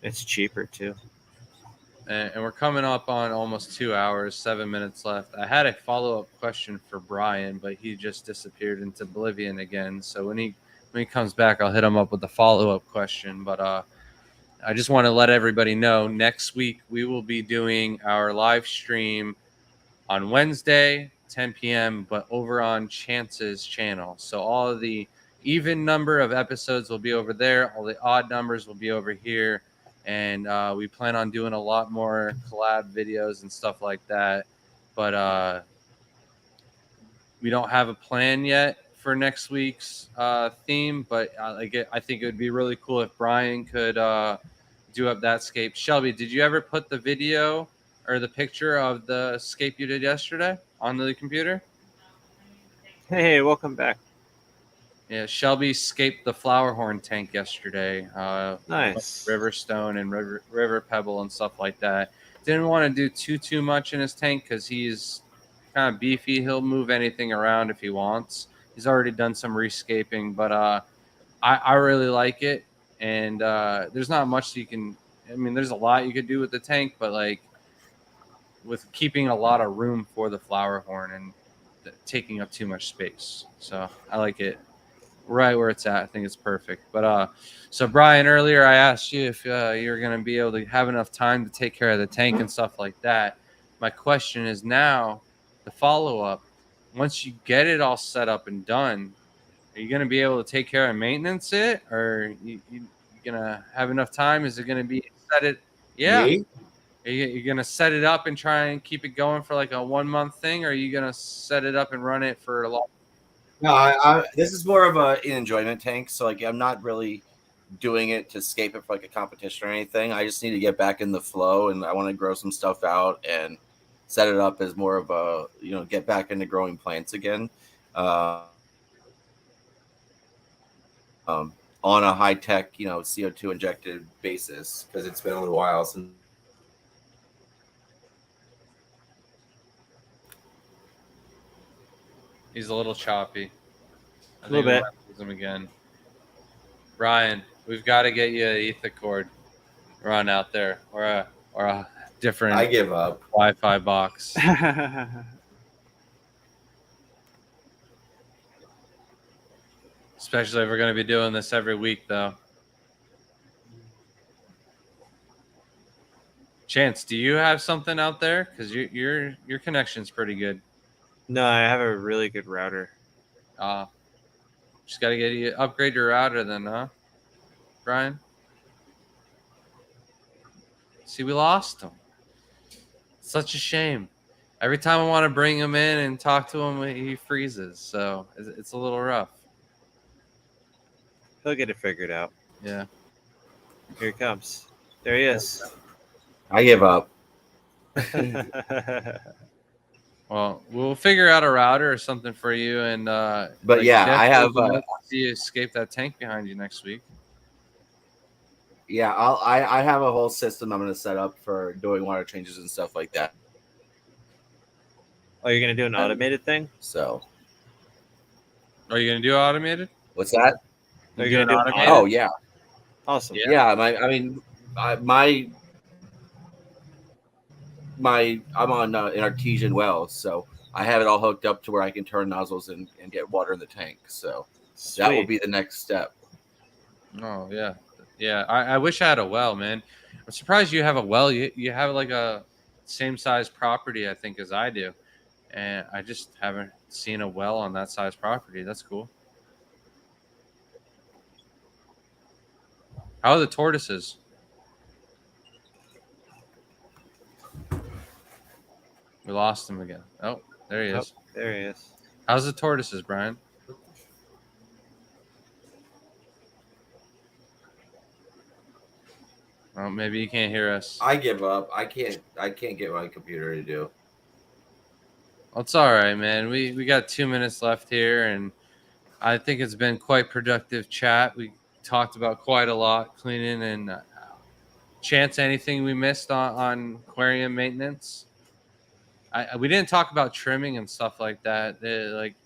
It's cheaper too. And we're coming up on almost 2 hours, 7 minutes left. I had a follow-up question for Brian, but he just disappeared into oblivion again. So when he comes back, I'll hit him up with the follow-up question. But I just want to let everybody know next week we will be doing our live stream on Wednesday, 10 p.m., but over on Chance's channel. So all of the even number of episodes will be over there. All the odd numbers will be over here. And we plan on doing a lot more collab videos and stuff like that. But we don't have a plan yet for next week's theme. But I think it would be really cool if Brian could do up that scape. Shelby, did you ever put the video or the picture of the scape you did yesterday on the computer? Hey, welcome back. Yeah, Shelby scaped the flower horn tank yesterday. Nice. Riverstone and river pebble and stuff like that. Didn't want to do too much in his tank because he's kind of beefy. He'll move anything around if he wants. He's already done some rescaping, but I really like it, and there's not much you can. I mean, there's a lot you could do with the tank, but like with keeping a lot of room for the flower horn and taking up too much space. So I like it right where it's at. I think it's perfect. But so Brian, earlier I asked you if you're going to be able to have enough time to take care of the tank and stuff like that. My question is now the follow up. Once you get it all set up and done, are you going to be able to take care of maintenance it, or you going to have enough time? Is it going to be set it? Yeah. Me? Are you going to set it up and try and keep it going for like a 1 month thing, or are you going to set it up and run it for a long? No, this is more of an enjoyment tank. So like, I'm not really doing it to escape it for like a competition or anything. I just need to get back in the flow, and I want to grow some stuff out and set it up as more of a, get back into growing plants again. On a high tech, CO2 injected basis, Because it's been a little while since. He's a little choppy. A little bit. Lose him again. Brian, we've got to get you an ether cord run out there, or a different I give up. Wi-Fi box. Especially if we're going to be doing this every week, though. Chance, do you have something out there? Because your connection's pretty good. No, I have a really good router. Just got to get you upgrade your router then, huh, Brian? See, we lost him. Such a shame. Every time I want to bring him in and talk to him, he freezes. So it's a little rough. He'll get it figured out. Yeah. Here he comes. There he is. I give up. Well, we'll figure out a router or something for you, and But yeah, I have. See you escape that tank behind you next week. Yeah, I have a whole system I'm going to set up for doing water changes and stuff like that. Oh, you're gonna do an automated thing? So, Are you gonna do automated? what's that? Are you doing gonna do automated? Oh yeah, Awesome. Yeah. I'm on an artesian well, so I have it all hooked up to where I can turn nozzles and get water in the tank. So that will Sweet. be the next step. Oh yeah, yeah. I wish I had a well, man. I'm surprised you have a well. You have like a same size property, I think, as I do, and I just haven't seen a well on that size property. That's cool. How are the tortoises? We lost him again. Oh, there he is. There he is. How's the tortoises, Brian? Oh, maybe you can't hear us. I give up. I can't get my computer to do. Well, it's all right, man. We got 2 minutes left here, and I think it's been quite productive chat. We talked about quite a lot, cleaning and Chance. Anything we missed on aquarium maintenance? We didn't talk about trimming and stuff like that. Like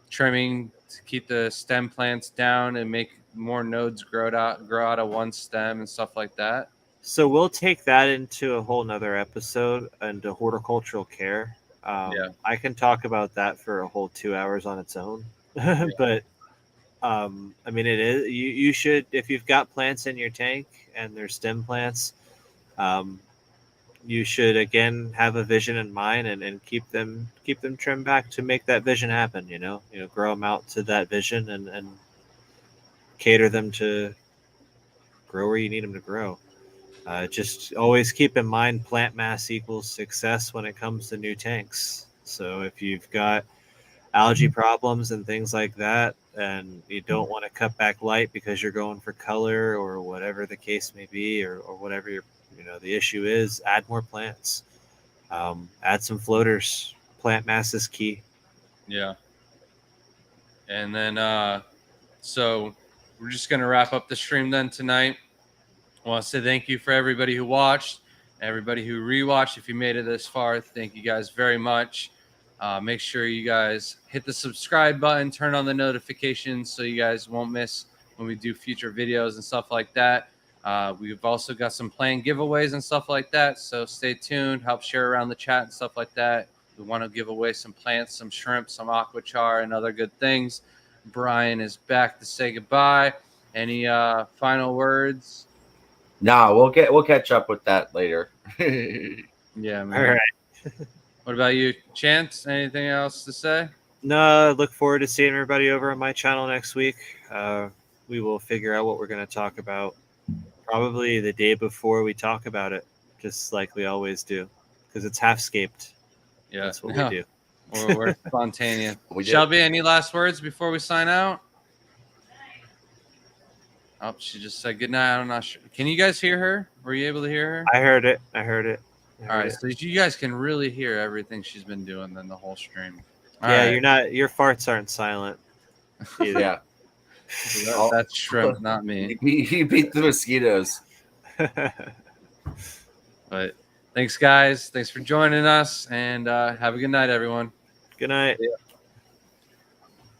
trimming to keep the stem plants down and make more nodes grow out of one stem and stuff like that. So we'll take that into a whole nother episode into horticultural care. Yeah. I can talk about that for a whole 2 hours on its own. But I mean, it is you should, if you've got plants in your tank and they're stem plants, you should again have a vision in mind and keep them trimmed back to make that vision happen. Grow them out to that vision and cater them to grow where you need them to grow. Just always keep in mind plant mass equals success when it comes to new tanks. So if you've got algae problems and things like that, and you don't want to cut back light because you're going for color or whatever the case may be, or whatever the issue is, add more plants. Add some floaters. Plant mass is key. Yeah. And then, so we're just going to wrap up the stream then tonight. I want to say thank you for everybody who watched, everybody who rewatched. If you made it this far, thank you guys very much. Make sure you guys hit the subscribe button, turn on the notifications so you guys won't miss when we do future videos and stuff like that. We've also got some planned giveaways and stuff like that. So stay tuned, help share around the chat and stuff like that. We want to give away some plants, some shrimp, some aquachar, and other good things. Brian is back to say goodbye. Any final words? No, we'll catch up with that later. Yeah, man. All right. What about you, Chance? Anything else to say? No, I look forward to seeing everybody over on my channel next week. We will figure out what we're going to talk about probably the day before we talk about it, just like we always do, because it's Half-Scaped. Yeah, That's what we do. We're spontaneous. We did. Shelby, any last words before we sign out? Oh, she just said good night. I'm not sure. Can you guys hear her? Were you able to hear her? I heard it. All right, so you guys can really hear everything she's been doing then the whole stream. All Yeah, right. you're not. Your farts aren't silent. Either. Yeah, That's shrimp, not me. he beat the mosquitoes. But thanks, guys. Thanks for joining us, and have a good night, everyone. Good night. Yeah.